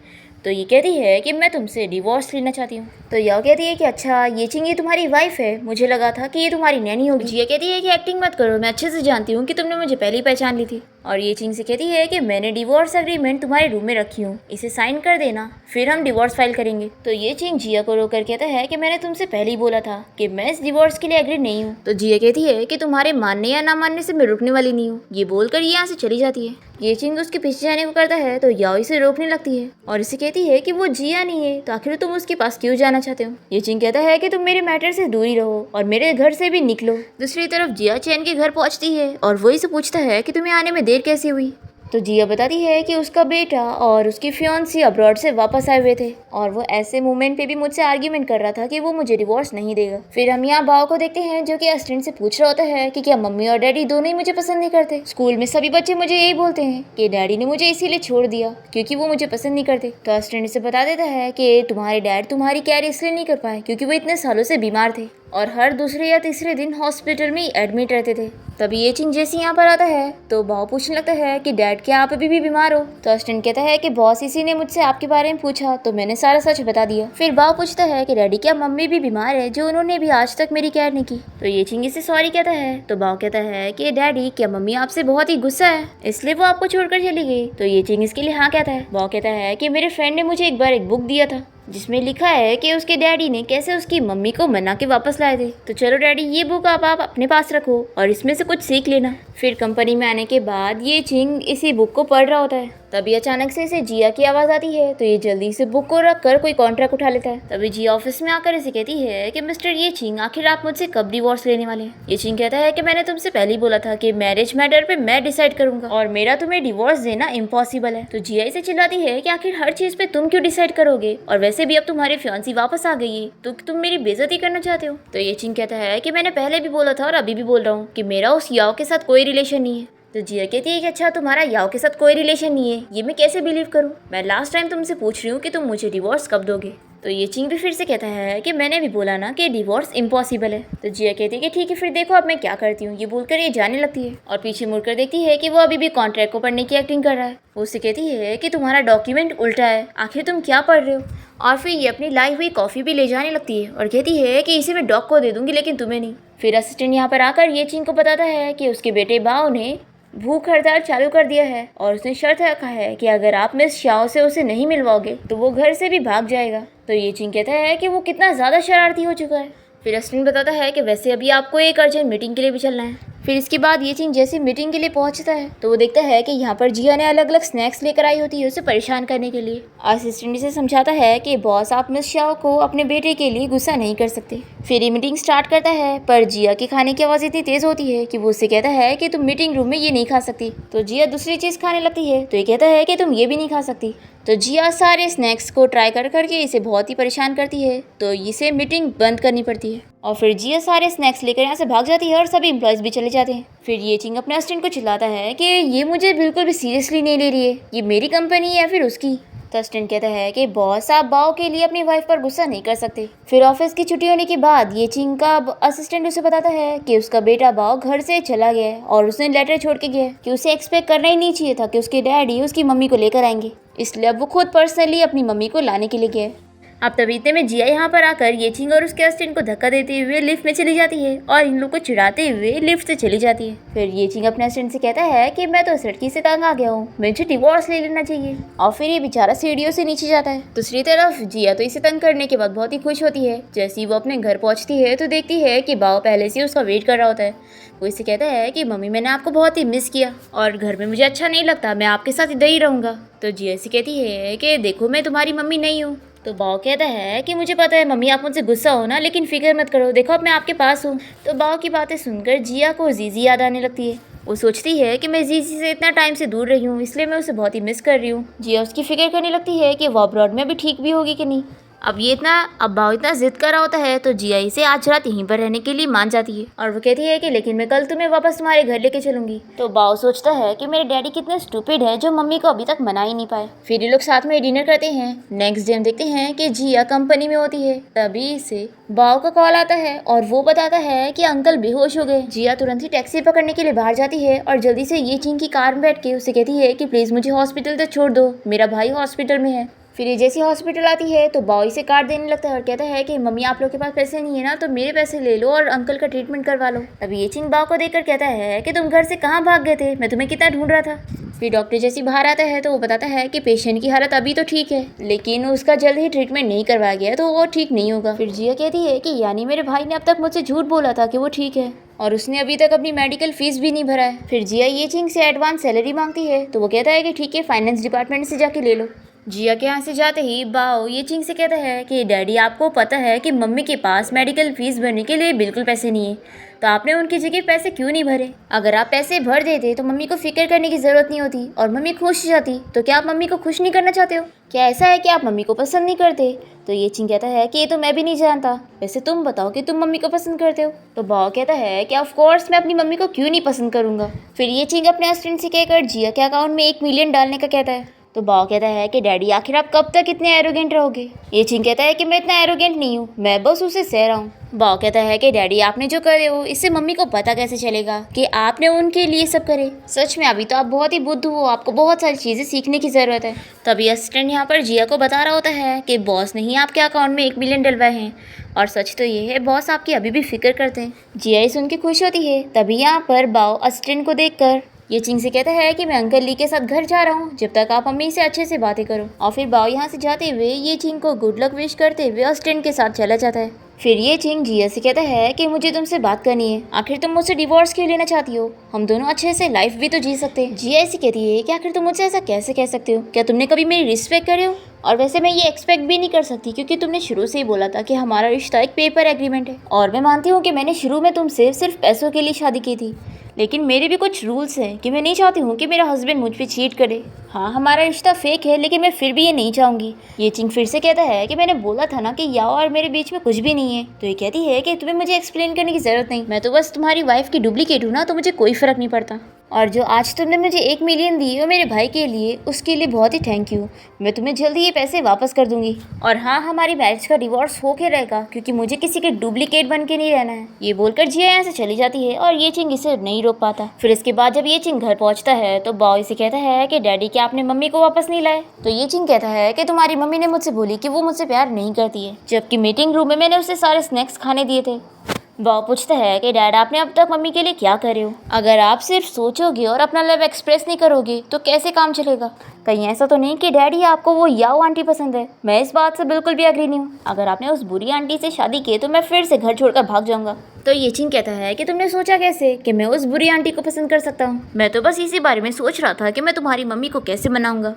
तो ये कहती है कि मैं तुमसे डिवोर्स लेना चाहती हूँ। तो याओ कहती है कि अच्छा येचिंग ये तुम्हारी वाइफ है, मुझे लगा था कि ये तुम्हारी नैनी होगी। जिया कहती है कि एक्टिंग मत करो, मैं अच्छे से जानती हूँ कि तुमने मुझे पहले ही पहचान ली थी। और येचिंग से कहती है कि मैंने डिवोर्स एग्रीमेंट तुम्हारे रूम में रखी हूँ, इसे साइन कर देना, फिर हम डिवोर्स फाइल करेंगे। तो येचिंग जिया को रोककर कहता है कि मैंने तुमसे पहले ही बोला था कि मैं इस डिवोर्स के लिए एग्री नहीं हूँ। तो जिया कहती है कि तुम्हारे मानने या ना मानने से मैं रुकने वाली नहीं हूँ। ये बोलकर ये यहाँ से चली जाती है। येचिंग उसके पीछे जाने को करता है तो याओ इसे रोकने लगती है और इसे कहती है कि वो जिया नहीं है, तो आखिर तुम उसके पास क्यों जाना चाहते हो। येचिंग कहता है कि तुम मेरे मैटर से दूरी रहो और मेरे घर से भी निकलो। दूसरी तरफ जिया चैन के घर पहुंचती है और वो इसे पूछता है कि तुम्हें आने में देर कैसे हुई। तो जिया बताती है कि उसका बेटा और उसकी फियांसी अब्रॉड से वापस आए हुए थे और वो ऐसे मोमेंट पे भी मुझसे आर्ग्यूमेंट कर रहा था कि वो मुझे डिवोर्स नहीं देगा। फिर हम यहाँ बाओ को देखते हैं जो कि असिस्टेंट से पूछ रहा होता है कि क्या मम्मी और डैडी दोनों ही मुझे पसंद नहीं करते। स्कूल में सभी बच्चे मुझे यही बोलते हैं कि डैडी ने मुझे इसीलिए छोड़ दिया क्योंकि वो मुझे पसंद नहीं करते। तो असिस्टेंट से बता देता है कि तुम्हारे डैड तुम्हारी केयर इसलिए नहीं कर पाए क्योंकि वो इतने सालों से बीमार थे और हर दूसरे या तीसरे दिन हॉस्पिटल में एडमिट रहते थे। तभी येचिंग जैसे यहाँ पर आता है तो बाओ पूछने लगता है कि डैड क्या आप अभी भी बीमार हो। तो असिस्टेंट कहता है कि बॉस इसी ने मुझसे आपके बारे में पूछा तो मैंने सारा सच बता दिया। फिर बाओ पूछता है कि डैडी क्या मम्मी भी बीमार है जो उन्होंने भी आज तक मेरी केयर नहीं की। तो येचिंग इसे सॉरी कहता है। तो बाओ कहता है कि डैडी क्या मम्मी आपसे बहुत ही गुस्सा है इसलिए वो आपको छोड़कर चली गई। तो येचिंग इसके लिए हाँ कहता है। बाओ कहता है कि मेरे फ्रेंड ने मुझे एक बार एक बुक दिया था जिसमें लिखा है कि उसके डैडी ने कैसे उसकी मम्मी को मना के वापस लाए थे। तो चलो डैडी ये बुक आप अपने पास रखो और इसमें से कुछ सीख लेना। फिर कंपनी में आने के बाद येचिंग इसी बुक को पढ़ रहा होता है। तभी अचानक से इसे जिया की आवाज़ आती है तो ये जल्दी से बुक को रख कर कोई कॉन्ट्रैक्ट उठा लेता है। तभी जिया ऑफिस में आकर इसे कहती है कि मिस्टर येचिंग आखिर आप मुझसे कब डिवोर्स लेने वाले हैं। येचिंग कहता है कि मैंने तुमसे पहले ही बोला था कि मैरिज मैटर पे मैं डिसाइड करूंगा और मेरा तुम्हें डिवोर्स देना इम्पॉसिबल है। तो जिया इसे चिल्लाती है कि आखिर हर चीज पे तुम क्यों डिसाइड करोगे और वैसे भी अब तुम्हारी फियांसी वापस आ गई है तो तुम मेरी बेइज्जती करना चाहते हो। तो येचिंग कहता है कि मैंने पहले भी बोला था और अभी भी बोल रहा हूँ कि मेरा उस याओ के साथ कोई रिलेशन नहीं है। तो जिया कहती है कि अच्छा तुम्हारा याओ के साथ कोई रिलेशन नहीं है, ये मैं कैसे बिलीव करूं। मैं लास्ट टाइम तुमसे पूछ रही हूँ कि तुम मुझे डिवोर्स कब दोगे। तो येचिंग भी फिर से कहता है कि मैंने भी बोला ना कि डिवोर्स इम्पॉसिबल है। तो जिया कहती है कि ठीक है फिर देखो अब मैं क्या करती हूँ। ये बोलकर ये जाने लगती है और पीछे मुड़कर देखती है कि वो अभी भी कॉन्ट्रैक्ट को पढ़ने की एक्टिंग कर रहा है। वो उससे कहती है कि तुम्हारा डॉक्यूमेंट उल्टा है, आखिर तुम क्या पढ़ रहे हो। और फिर ये अपनी लाई हुई कॉफ़ी भी ले जाने लगती है और कहती है कि इसे मैं डॉग को दे दूंगी लेकिन तुम्हें नहीं। फिर असिस्टेंट यहाँ पर आकर येचिंग को बताता है कि उसके बेटे बाओ ने भूख हड़ताल चालू कर दिया है और उसने शर्त रखा है कि अगर आप मिस शाओ से उसे नहीं मिलवाओगे तो वो घर से भी भाग जाएगा। तो येचिंग कहता है कि वो कितना ज़्यादा शरारती हो चुका है। फिर असिस्टेंट बताता है कि वैसे अभी आपको एक अर्जेंट मीटिंग के लिए भी चलना है। फिर इसके बाद येचिंग जैसे मीटिंग के लिए पहुंचता है तो वो देखता है कि यहाँ पर जिया ने अलग अलग स्नैक्स लेकर आई होती है उसे परेशान करने के लिए। असिस्टेंट इसे समझाता है कि बॉस आप मिस शाओ को अपने बेटे के लिए गुस्सा नहीं कर सकते फिर ये मीटिंग स्टार्ट करता है, पर जिया के खाने की आवाज़ इतनी तेज़ होती है कि वो उससे कहता है कि तुम मीटिंग रूम में ये नहीं खा सकती। तो जिया दूसरी चीज़ खाने लगती है, तो ये कहता है कि तुम ये भी नहीं खा सकती। तो जिया सारे स्नैक्स को ट्राई कर करके इसे बहुत ही परेशान करती है, तो इसे मीटिंग बंद करनी पड़ती है। और फिर जिया सारे स्नैक्स लेकर यहाँ से भाग जाती है और सभी एम्प्लॉयज़ भी चले जाते हैं। फिर ये चिंग अपने असिस्टेंट को चिल्लाता है कि ये मुझे बिल्कुल भी सीरियसली नहीं ले रही है, ये मेरी कंपनी है या फिर उसकी। तो असिस्टेंट कहता है कि बॉस आप बाओ के लिए अपनी वाइफ पर गुस्सा नहीं कर सकते। फिर ऑफिस की छुट्टी होने के बाद ये चिंग का असिस्टेंट उसे बताता है कि उसका बेटा बाओ घर से चला गया है और उसने लेटर छोड़ के गया है कि उसे एक्सपेक्ट करना ही नहीं चाहिए था कि उसके डैडी उसकी मम्मी को लेकर आएंगे, इसलिए अब वो खुद पर्सनली अपनी मम्मी को लाने के लिए गया है। अब तभी इतने में जिया यहाँ पर आकर ये चिंग और उसके असिस्टेंट को धक्का देते हुए लिफ्ट में चली जाती है और इन लोग को चिढ़ाते हुए लिफ्ट से चली जाती है। फिर ये चिंग अपने असिस्टेंट से कहता है कि मैं तो इस लड़की से तंग आ गया हूँ, मुझे डिवोर्स ले लेना चाहिए। और फिर ये बेचारा सीढ़ियों से नीचे जाता है। दूसरी तरफ जिया तो इसे तंग करने के बाद बहुत ही खुश होती है। जैसे ही वो अपने घर पहुँचती है तो देखती है कि बाओ पहले से उसका वेट कर रहा होता है। वो इसे कहता है कि मम्मी मैंने आपको बहुत ही मिस किया और घर में मुझे अच्छा नहीं लगता, मैं आपके साथ इधर ही रहूँगा। तो जिया से कहती है कि देखो मैं तुम्हारी मम्मी नहीं हूँ। तो बाओ कहता है कि मुझे पता है मम्मी आप मुझसे गुस्सा हो ना, लेकिन फिक्र मत करो, देखो अब मैं आपके पास हूँ। तो बाओ की बातें सुनकर जिया को जीजी याद आने लगती है। वो सोचती है कि मैं जीजी से इतना टाइम से दूर रही हूँ, इसलिए मैं उसे बहुत ही मिस कर रही हूँ। जिया उसकी फिक्र करने लगती है कि वो अब्रॉड में भी ठीक भी होगी कि नहीं। अब बाओ इतना जिद कर रहा होता है तो जिया इसे आज रात यहीं पर रहने के लिए मान जाती है और वो कहती है कि लेकिन मैं कल तुम्हें वापस तुम्हारे घर लेके चलूंगी। तो बाओ सोचता है कि मेरे डैडी कितने स्टूपिड है जो मम्मी को अभी तक मना ही नहीं पाए। फिर ये लोग साथ में डिनर करते हैं। नेक्स्ट डे हम देखते हैं कि जिया कंपनी में होती है, तभी से बाओ का कॉल आता है और वो बताता है कि अंकल बेहोश हो गए। जिया तुरंत ही टैक्सी पकड़ने के लिए बाहर जाती है और जल्दी से ये चिंग की कार में बैठ के उसे कहती है कि प्लीज मुझे हॉस्पिटल तक छोड़ दो, मेरा भाई हॉस्पिटल में है। फिर ये जैसी हॉस्पिटल आती है तो बाओ इसे कार्ड देने लगता है और कहता है कि मम्मी आप लोग के पास पैसे नहीं है ना, तो मेरे पैसे ले लो और अंकल का ट्रीटमेंट करवा लो। तभी ये चिंग बाओ को देखकर कहता है कि तुम घर से कहाँ भाग गए थे, मैं तुम्हें कितना ढूंढ रहा था। फिर डॉक्टर जैसी बाहर आता है तो वो बताता है कि पेशेंट की हालत अभी तो ठीक है, लेकिन उसका जल्द ही ट्रीटमेंट नहीं करवाया गया तो वो ठीक नहीं होगा। फिर जिया कहती है कि यानी मेरे भाई ने अब तक मुझसे झूठ बोला था कि वो ठीक है और उसने अभी तक अपनी मेडिकल फीस भी नहीं भरा है। फिर जिया ये चिंग से एडवांस सैलरी मांगती है तो वो कहता है कि ठीक है, फाइनेंस डिपार्टमेंट से जाके ले लो। जिया के यहाँ से जाते ही बाओ ये चिंग से कहता है कि डैडी आपको पता है कि मम्मी के पास मेडिकल फीस भरने के लिए बिल्कुल पैसे नहीं है, तो आपने उनकी जगह पैसे क्यों नहीं भरे? अगर आप पैसे भर देते तो मम्मी को फिक्र करने की ज़रूरत नहीं होती और मम्मी खुश जाती। तो क्या आप मम्मी को खुश नहीं करना चाहते हो? क्या ऐसा है कि आप मम्मी को पसंद नहीं करते? तो ये चिंग कहता है कि ये तो मैं भी नहीं जानता, वैसे तुम बताओ कि तुम मम्मी को पसंद करते हो? तो बाओ कहता है कि ऑफ कोर्स मैं अपनी मम्मी को क्यों नहीं पसंद करूँगा। फिर ये चिंग अपने असिस्टेंट से कहकर जिया के अकाउंट में 1 मिलियन डालने का कहता है। तो बाओ कहता है कि डैडी आखिर आप कब तक इतने एरोगेंट रहोगे? ये चिंग कहता है कि मैं इतना एरोगेंट नहीं हूँ, मैं बस उसे सह रहा हूँ। बाओ कहता है कि डैडी आपने जो करे हो इससे मम्मी को पता कैसे चलेगा कि आपने उनके लिए सब करे? सच में अभी तो आप बहुत ही बुद्धू हो, आपको बहुत सारी चीज़ें सीखने की ज़रूरत है। तभी असिस्टेंट यहाँ पर जिया को बता रहा होता है कि बॉस ने ही आपके अकाउंट में 1 मिलियन डलवाए हैं और सच तो ये है बॉस आपकी अभी भी फिक्र करते हैं। जिया ये सुन के खुश होती है। तभी यहाँ पर बाओ असिस्टेंट को देखकर ये चिंग से कहता है कि मैं अंकल ली के साथ घर जा रहा हूँ, जब तक आप मम्मी से अच्छे से बातें करो। और फिर बाओ यहाँ से जाते हुए ये चिंग को गुड लक विश करते हुए असिस्टेंट के साथ चला जाता है। फिर ये चिंग जिया से कहता है कि मुझे तुमसे बात करनी है, आखिर तुम मुझसे डिवोर्स क्यों लेना चाहती हो? हम दोनों अच्छे से लाइफ भी तो जी सकते हैं। जिया ऐसी कहती है कि आखिर तुम मुझसे ऐसा कैसे कह सकते हो? क्या तुमने कभी मेरी रिस्पेक्ट करे हो? और वैसे मैं ये एक्सपेक्ट भी नहीं कर सकती क्योंकि तुमने शुरू से ही बोला था कि हमारा रिश्ता एक पेपर एग्रीमेंट है और मैं मानती हूँ कि मैंने शुरू में तुमसे सिर्फ पैसों के लिए शादी की थी, लेकिन मेरे भी कुछ रूल्स हैं कि मैं नहीं चाहती हूँ कि मेरा हस्बैंड मुझ पे चीट करे। हाँ हमारा रिश्ता फेक है, लेकिन मैं फिर भी ये नहीं चाहूँगी। ये चिंग फिर से कहता है कि मैंने बोला था ना कि याओ और मेरे बीच में कुछ भी नहीं है। तो ये कहती है कि तुम्हें मुझे एक्सप्लेन करने की ज़रूरत नहीं, मैं तो बस तुम्हारी वाइफ की डुप्लीकेट हूँ ना, तो मुझे कोई फ़र्क नहीं पड़ता। और जो आज तुमने मुझे 1 मिलियन दी वो मेरे भाई के लिए, उसके लिए बहुत ही थैंक यू। मैं तुम्हें जल्दी ये पैसे वापस कर दूंगी। और हाँ हमारी मैरिज का डिवोर्स होके रहेगा क्योंकि मुझे किसी के डुप्लीकेट बन के नहीं रहना है। ये बोलकर जिया यहाँ से चली जाती है और ये चिंग इसे नहीं रोक पाता। फिर इसके बाद जब ये चिंग घर पहुँचता है तो बाओ इसे कहता है कि डैडी क्या आपने मम्मी को वापस नहीं लाए? तो ये चिंग कहता है कि तुम्हारी मम्मी ने मुझसे बोली कि वो मुझसे प्यार नहीं करती है, जबकि मीटिंग रूम में मैंने उसे सारे स्नैक्स खाने दिए थे। बाओ पूछता है कि डैड आपने अब तक मम्मी के लिए क्या करे हो? अगर आप सिर्फ सोचोगे और अपना लव एक्सप्रेस नहीं करोगे तो कैसे काम चलेगा? कहीं ऐसा तो नहीं कि डैडी आपको वो याओ आंटी पसंद है? मैं इस बात से बिल्कुल भी एग्री नहीं हूँ। अगर आपने उस बुरी आंटी से शादी की तो मैं फिर से घर छोड़कर भाग जाऊंगा। तो ये चिंग कहता है कि तुमने सोचा कैसे कि मैं उस बुरी आंटी को पसंद कर सकता हूँ? मैं तो बस इसी बारे में सोच रहा था कि मैं तुम्हारी मम्मी को कैसे मनाऊंगा।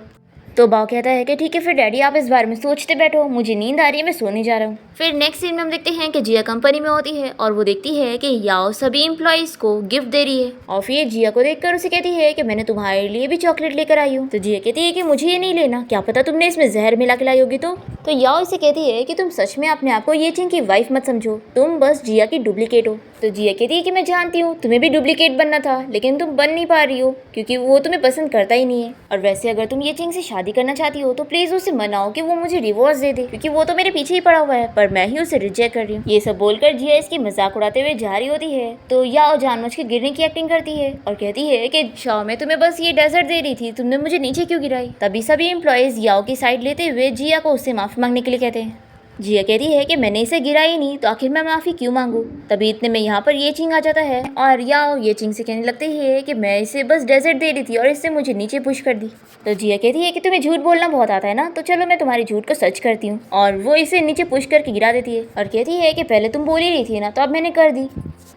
तो बाव कहता है कि ठीक है फिर डैडी आप इस बारे में सोचते बैठो, मुझे नींद आ रही है, मैं सोने जा रहा हूँ। फिर नेक्स्ट सीन में हम देखते हैं कि जिया कंपनी में होती है और वो देखती है कि याओ सभी एम्प्लॉइज को गिफ्ट दे रही है और फिर जिया को देखकर उसे कहती है कि मैंने तुम्हारे लिए भी चॉकलेट लेकर आई हूँ। तो जिया कहती है कि मुझे ये नहीं लेना, क्या पता तुमने इसमें जहर मिला के लाई होगी। तो याओ इसे कहती है कि तुम सच में अपने आप को ये चिंग की वाइफ मत समझो, तुम बस जिया की डुप्लीकेट हो। तो जिया कहती है कि मैं जानती हूँ तुम्हें भी डुप्लीकेट बनना था, लेकिन तुम बन नहीं पा रही हो क्योंकि वो तुम्हें पसंद करता ही नहीं है। और वैसे अगर तुम ये चिंग से शादी करना चाहती हो तो प्लीज उसे मनाओ कि वो मुझे डिवोर्स दे दे, क्योंकि वो तो मेरे पीछे ही पड़ा हुआ है, पर मैं ही उसे रिजेक्ट कर रही हूँ। ये सब बोलकर जिया इसकी मजाक उड़ाते हुए जा रही होती है। तो याओ जानबूझ के गिरने की एक्टिंग करती है और कहती है कि शाओ मैं तुम्हें बस ये डेजर्ट दे रही थी, तुमने मुझे नीचे क्यों गिराई। तभी सभी एम्प्लॉयज याओ की साइड लेते हुए जिया को उससे माफी मांगने के लिए कहते हैं। जिया कहती है कि मैंने इसे गिरा ही नहीं तो आखिर मैं माफ़ी क्यों मांगू। तभी इतने में यहाँ पर ये चिंग आ जाता है और याओ ये चिंग से कहने लगती है कि मैं इसे बस डेजर्ट दे रही थी और इससे मुझे नीचे पुश कर दी। तो जिया कहती है कि तुम्हें झूठ बोलना बहुत आता है ना, तो चलो मैं तुम्हारे झूठ को सच करती हूँ। और वो इसे नीचे पुश करके गिरा देती है और कहती है कि पहले तुम बोल ही रही थी ना, तो अब मैंने कर दी।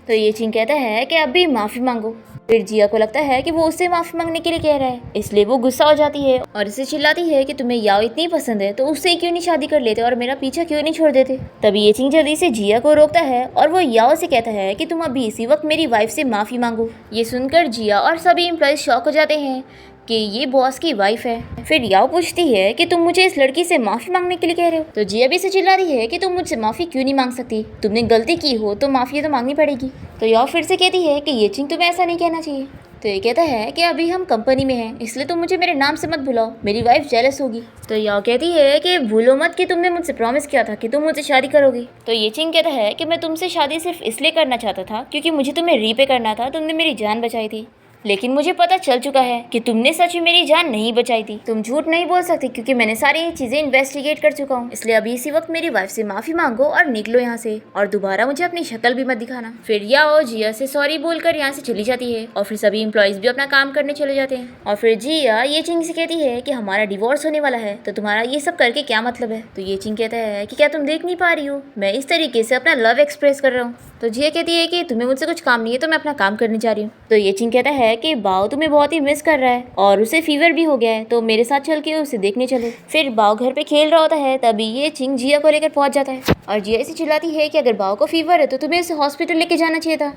तो ये चिंग कहता है कि अब भी माफ़ी मांगो। फिर जिया को लगता है कि वो उससे माफी मांगने के लिए कह रहा है, इसलिए वो गुस्सा हो जाती है और इसे चिल्लाती है कि तुम्हें याओ इतनी पसंद है तो उससे क्यों नहीं शादी कर लेते और मेरा पीछा क्यों नहीं छोड़ देते। तभी ये चिंग जल्दी से जिया को रोकता है और वो याओ से कहता है कि तुम अभी इसी वक्त मेरी वाइफ से माफी मांगो। ये सुनकर जिया और सभी एम्प्लॉयज शॉक हो जाते हैं कि ये बॉस की वाइफ है। फिर याओ पूछती है कि तुम मुझे इस लड़की से माफी मांगने के लिए कह रहे हो। तो जिया भी से चिल्ला रही है कि तुम मुझसे माफी क्यों नहीं मांग सकती, तुमने गलती की हो तो माफी तो मांगनी पड़ेगी। तो याओ फिर से कहती है कि ये चिंग तुम्हें ऐसा नहीं कहना चाहिए। तो ये कहता है कि अभी हम कंपनी में हैं, इसलिए तुम मुझे मेरे नाम से मत बुलाओ, मेरी वाइफ जेलस होगी। तो याओ कहती है कि भूलो मत कि तुमने मुझसे प्रॉमिस किया था कि तुम मुझसे शादी करोगी। तो ये चिंग कहता है कि मैं तुमसे शादी सिर्फ इसलिए करना चाहता था क्योंकि मुझे तुम्हें रीपे करना था, तुमने मेरी जान बचाई थी, लेकिन मुझे पता चल चुका है कि तुमने सच में मेरी जान नहीं बचाई थी। तुम झूठ नहीं बोल सकते क्योंकि मैंने सारी चीजें इन्वेस्टिगेट कर चुका हूँ, इसलिए अभी इसी वक्त मेरी वाइफ से माफी मांगो और निकलो यहाँ से और दोबारा मुझे अपनी शक्ल भी मत दिखाना। फिर याओ जिया से सॉरी बोलकर यहाँ से चली जाती है और फिर सभी एम्प्लॉयज भी अपना काम करने चले जाते हैं। और फिर जिया ये चिंग से कहती है कि हमारा डिवोर्स होने वाला है तो तुम्हारा ये सब करके क्या मतलब है। तो ये चिंग कहता है कि क्या तुम देख नहीं पा रही हो, मैं इस तरीके से अपना लव एक्सप्रेस कर रहा हूँ। तो जिया कहती है कि तुम्हें मुझसे कुछ काम नहीं है तो मैं अपना काम करने जा रही हूँ। तो ये चिंग कहता है कि बाओ तुम्हें बहुत ही मिस कर रहा है और उसे फीवर भी हो गया है, तो मेरे साथ चल के उसे देखने चलो। फिर बाओ घर पे खेल रहा होता है, तभी ये चिंग जिया को लेकर पहुंच जाता है और जिया इसे चिल्लाती है कि अगर बाओ को फीवर है तो तुम्हें इसे हॉस्पिटल लेके जाना चाहिए था।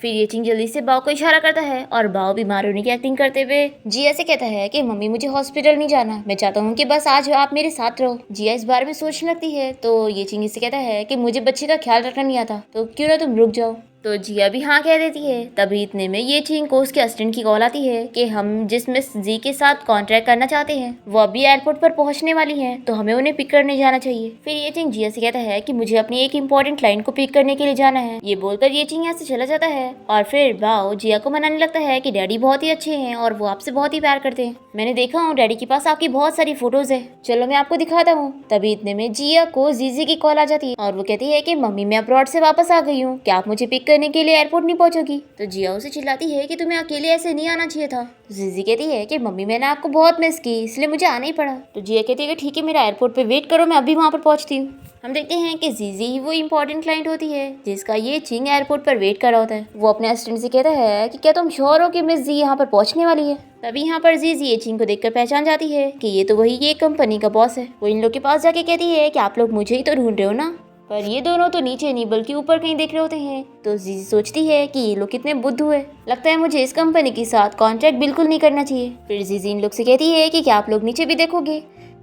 फिर ये चिंग जल्दी से बाओ को इशारा करता है और बाओ बीमार होने की एक्टिंग करते हुए जिया से कहता है कि मम्मी मुझे हॉस्पिटल नहीं जाना, मैं चाहता हूँ कि बस आज आप मेरे साथ रहो। जिया इस बारे में सोचने लगती है तो ये चिंग से कहता है कि मुझे बच्चे का ख्याल रखना नहीं आता, तो क्यों ना तुम रुक जाओ। तो जिया भी हाँ कह देती है। तभी इतने में ये चिंग को उसके असिस्टेंट की कॉल आती है कि हम जिस मिस जी के साथ कॉन्ट्रैक्ट करना चाहते हैं वो अभी एयरपोर्ट पर पहुंचने वाली हैं, तो हमें उन्हें पिक करने जाना चाहिए। फिर ये चिंग जिया से कहता है कि मुझे अपनी एक इम्पोर्टेंट क्लाइंट को पिक करने के लिए जाना है। ये बोलकर ये चिंग यहाँ से चला जाता है और फिर बाओ जिया को मनाने लगता है कि डैडी बहुत ही अच्छे हैं और वो आपसे बहुत ही प्यार करते हैं, मैंने देखा हूँ डैडी के पास आपकी बहुत सारी फोटोज है, चलो मैं आपको दिखाता हूँ। तभी इतने में जिया को जीजी की कॉल आ जाती है और वो कहती है कि मम्मी मैं अब्रॉड से वापस आ गई हूँ, क्या आप मुझे पिक करने के लिए एयरपोर्ट नहीं पहुंचोगी। तो जिया उसे चिल्लाती है कि तुम्हें अकेले ऐसे नहीं आना चाहिए था। तो जीजी कहती है कि मम्मी मैंने आपको बहुत मिस की इसलिए मुझे आना ही पड़ा। तो जिया कहती है कि ठीक है मेरा एयरपोर्ट पे वेट करो, मैं अभी वहाँ पर पहुँचती हूँ। हम देखते हैं कि जीजी ही वो इम्पोर्टेंट क्लाइंट होती है जिसका ये चिंग एयरपोर्ट पर वेट कर रहा होता है। वो अपने असिस्टेंट से कहता है कि क्या तुम श्योर हो कि मिस जी यहाँ पर पहुँचने वाली है। तभी यहाँ पर जीजी ये चिंग को देखकर पहचान जाती है कि ये तो वही ये कंपनी का बॉस है। वो इन लोग के पास जाके कहती है कि आप लोग मुझे ही तो ढूंढ रहे हो ना, पर ये दोनों तो नीचे नहीं बल्कि ऊपर कहीं देख रहे होते हैं। तो जीजी सोचती है कि ये लोग कितने बुद्धू है, लगता है मुझे इस कंपनी के साथ कॉन्ट्रैक्ट बिल्कुल नहीं करना चाहिए। फिर जीजी इन लोग से कहती है कि क्या आप लोग नीचे भी देखोगे।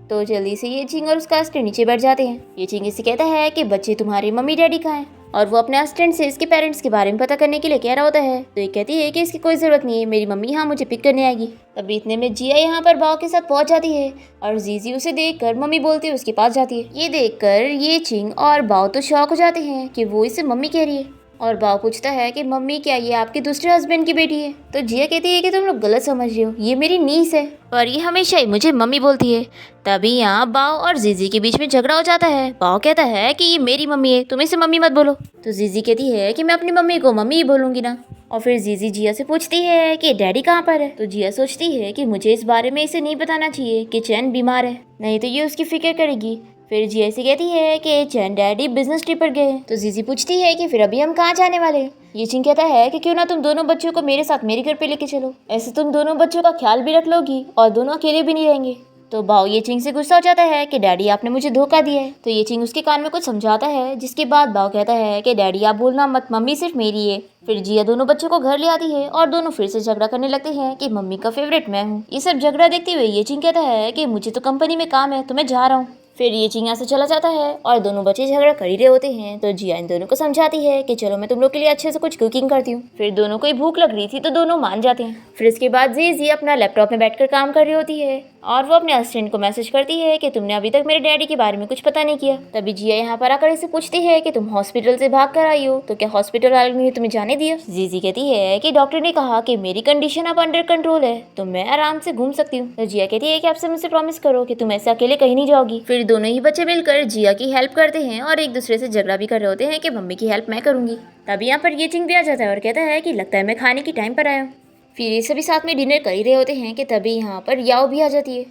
तो जल्दी से ये चिंग और उसका असिस्टेंट नीचे बैठ जाते हैं। ये चिंग इसे कहता है कि बच्चे तुम्हारे मम्मी डैडी कहाँ हैं, और वो अपने असिस्टेंट से इसके पेरेंट्स के बारे में पता करने के लिए कह रहा होता है। तो ये कहती है कि इसकी कोई ज़रूरत नहीं है, मेरी मम्मी यहाँ मुझे पिक करने आएगी। तभी इतने में जिया यहाँ पर बाव के साथ पहुँच जाती है और जीजी उसे देखकर मम्मी बोलती है उसके पास जाती है। ये देखकर ये चिंग और बाव तो शॉक हो जाते हैं कि वो इसे मम्मी कह रही है और बाव पूछता है कि मम्मी क्या ये आपके दूसरे हस्बैंड की बेटी है। तो जिया कहती है कि तुम लोग गलत समझ रहे हो, ये मेरी नीस है और ये हमेशा ही मुझे मम्मी बोलती है। तभी यहाँ बाव और जीजी के बीच में झगड़ा हो जाता है। बाव कहता है कि ये मेरी मम्मी है, तुम इसे मम्मी मत बोलो। तो जीजी कहती है कि मैं अपनी मम्मी को मम्मी ही बोलूंगी ना। और फिर जीजी जिया से पूछती है कि डैडी कहाँ पर है। तो जिया सोचती है कि मुझे इस बारे में इसे नहीं बताना चाहिए कि चैन बीमार है, नहीं तो ये उसकी फिक्र करेगी। फिर जिया से कहती है कि चैन डैडी बिजनेस ट्रिप पर गए। तो जीजी पूछती है कि फिर अभी हम कहाँ जाने वाले हैं। ये चिंग कहता है कि क्यों ना तुम दोनों बच्चों को मेरे साथ मेरे घर पे लेके चलो, ऐसे तुम दोनों बच्चों का ख्याल भी रख लोगी और दोनों अकेले भी नहीं रहेंगे। तो बाओ ये चिंग से गुस्सा हो जाता है कि डैडी आपने मुझे धोखा दिया है। तो ये चिंग उसके कान में कुछ समझाता है, जिसके बाद बाओ कहता है कि डैडी आप बोलना मत, मम्मी सिर्फ मेरी है। फिर जिया दोनों बच्चों को घर ले आती है और दोनों फिर से झगड़ा करने लगते हैं कि मम्मी का फेवरेट मैं हूँ। ये सब झगड़ा देखते हुए ये चिंग कहता है कि मुझे तो कंपनी में काम है तो मैं जा रहा हूँ। फिर ये चिंग यहाँ से चला जाता है और दोनों बच्चे झगड़ा कर ही रहे होते हैं। तो जिया इन दोनों को समझाती है कि चलो मैं तुम लोग के लिए अच्छे से कुछ कुकिंग करती हूँ। फिर दोनों को ही भूख लग रही थी तो दोनों मान जाते हैं। फिर इसके बाद जी अपना लैपटॉप में बैठकर काम कर रही होती है और वो अपने असिस्टेंट को मैसेज करती है कि तुमने अभी तक मेरे डैडी के बारे में कुछ पता नहीं किया। तभी जिया यहाँ पर आकर इसे पूछती है कि तुम हॉस्पिटल से भाग कर आई हो तो क्या हॉस्पिटल वाले ने तुम्हें जाने दिया। जी कहती है कि डॉक्टर ने कहा कि मेरी कंडीशन अब अंडर कंट्रोल है तो मैं आराम से घूम सकती हूँ। तो जिया कहती है कि आपसे मुझसे प्रॉमिस करो कि तुम ऐसे अकेले कहीं नहीं जाओगी। फिर दोनों ही बच्चे मिलकर जिया की हेल्प करते हैं और एक दूसरे से झगड़ा भी कर रहे होते हैं कि मम्मी की हेल्प मैं करूंगी। तभी यहाँ पर ये चिंग भी आ जाता है और कहता है कि लगता है मैं खाने की टाइम पर आया हूँ। फिर ये सभी साथ में डिनर कर ही रहे होते हैं कि तभी यहाँ पर याओ भी आ जाती है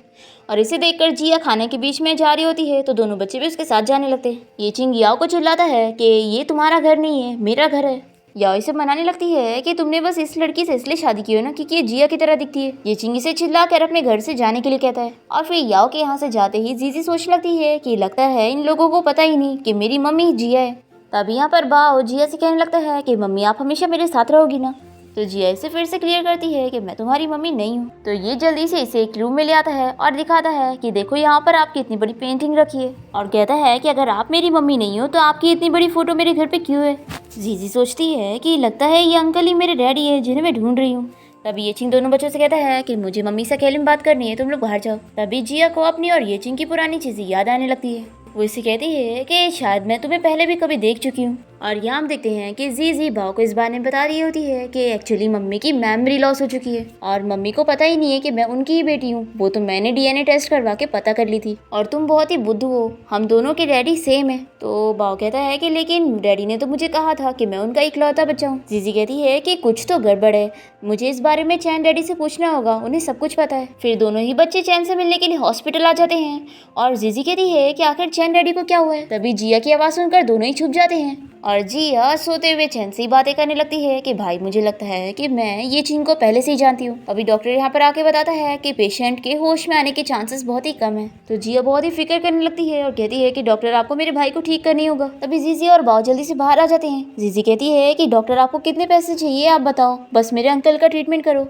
और इसे देखकर जिया खाने के बीच में जा रही होती है तो दोनों बच्चे भी उसके साथ जाने लगते हैं। ये चिंग याओ को चिल्लाता है कि ये तुम्हारा घर नहीं है, मेरा घर है। याओ इसे मनाने लगती है कि तुमने बस इस लड़की से इसलिए शादी की हो ना क्योंकि ये जिया की तरह दिखती है। ये चिंग इसे चिल्ला कर अपने घर से जाने के लिए कहता है और फिर याओ के यहाँ से जाते ही जीजी सोचने लगती है कि लगता है इन लोगों को पता ही नहीं कि मेरी मम्मी जिया है। तभी यहाँ पर बाओ जिया से कहने लगता है कि मम्मी आप हमेशा मेरे साथ रहोगी ना। तो जिया इसे फिर से क्लियर करती है कि मैं तुम्हारी मम्मी नहीं हूँ। तो ये जल्दी से इसे एक रूम में ले आता है और दिखाता है कि देखो यहाँ पर आपकी इतनी बड़ी पेंटिंग रखी है और कहता है कि अगर आप मेरी मम्मी नहीं हो तो आपकी इतनी बड़ी फोटो मेरे घर पे क्यों है। जीजी सोचती है कि लगता है ये अंकल ही मेरे डैडी है जिन्हें मैं ढूंढ रही हूँ। तभी ये चिंग दोनों बच्चों से कहता है कि मुझे मम्मी से अकेले में बात करनी है, तुम लोग बाहर जाओ। तभी जिया को अपनी और ये चिंग की पुरानी चीजें याद आने लगती है। वो इसे कहती है कि शायद मैं तुम्हें पहले भी कभी देख चुकी हूँ। और यहाँ हम देखते हैं कि जी बाओ को इस बारे में बता रही होती है कि एक्चुअली मम्मी की मेमोरी लॉस हो चुकी है और मम्मी को पता ही नहीं है कि मैं उनकी ही बेटी हूँ। वो तो मैंने डीएनए टेस्ट करवा के पता कर ली थी और तुम बहुत ही बुद्धू हो, हम दोनों के डैडी सेम है। तो बाओ कहता है कि लेकिन डैडी ने तो मुझे कहा था कि मैं उनका इकलौता बच्चा हूँ। जीजी कहती है कि कुछ तो गड़बड़ है, मुझे इस बारे में चैन डैडी से पूछना होगा, उन्हें सब कुछ पता है। फिर दोनों ही बच्चे चैन से मिलने के लिए हॉस्पिटल आ जाते हैं और जीजी कहती है कि आखिर चैन डैडी को क्या हुआ है। तभी जिया की आवाज़ सुनकर दोनों ही छुप जाते हैं और जिया सोते हुए चैन से बातें करने लगती है कि भाई मुझे लगता है कि मैं ये चिंग को पहले से ही जानती हूँ। अभी डॉक्टर यहाँ पर आके बताता है कि पेशेंट के होश में आने के चांसेस बहुत ही कम है। तो जिया बहुत ही फिक्र करने लगती है और कहती है कि डॉक्टर आपको मेरे भाई को ठीक करनी होगा। तभी जीजी और बाओ जल्दी से बाहर आ जाते हैं। जीजी कहती है कि डॉक्टर आपको कितने पैसे चाहिए आप बताओ, बस मेरे अंकल का ट्रीटमेंट करो।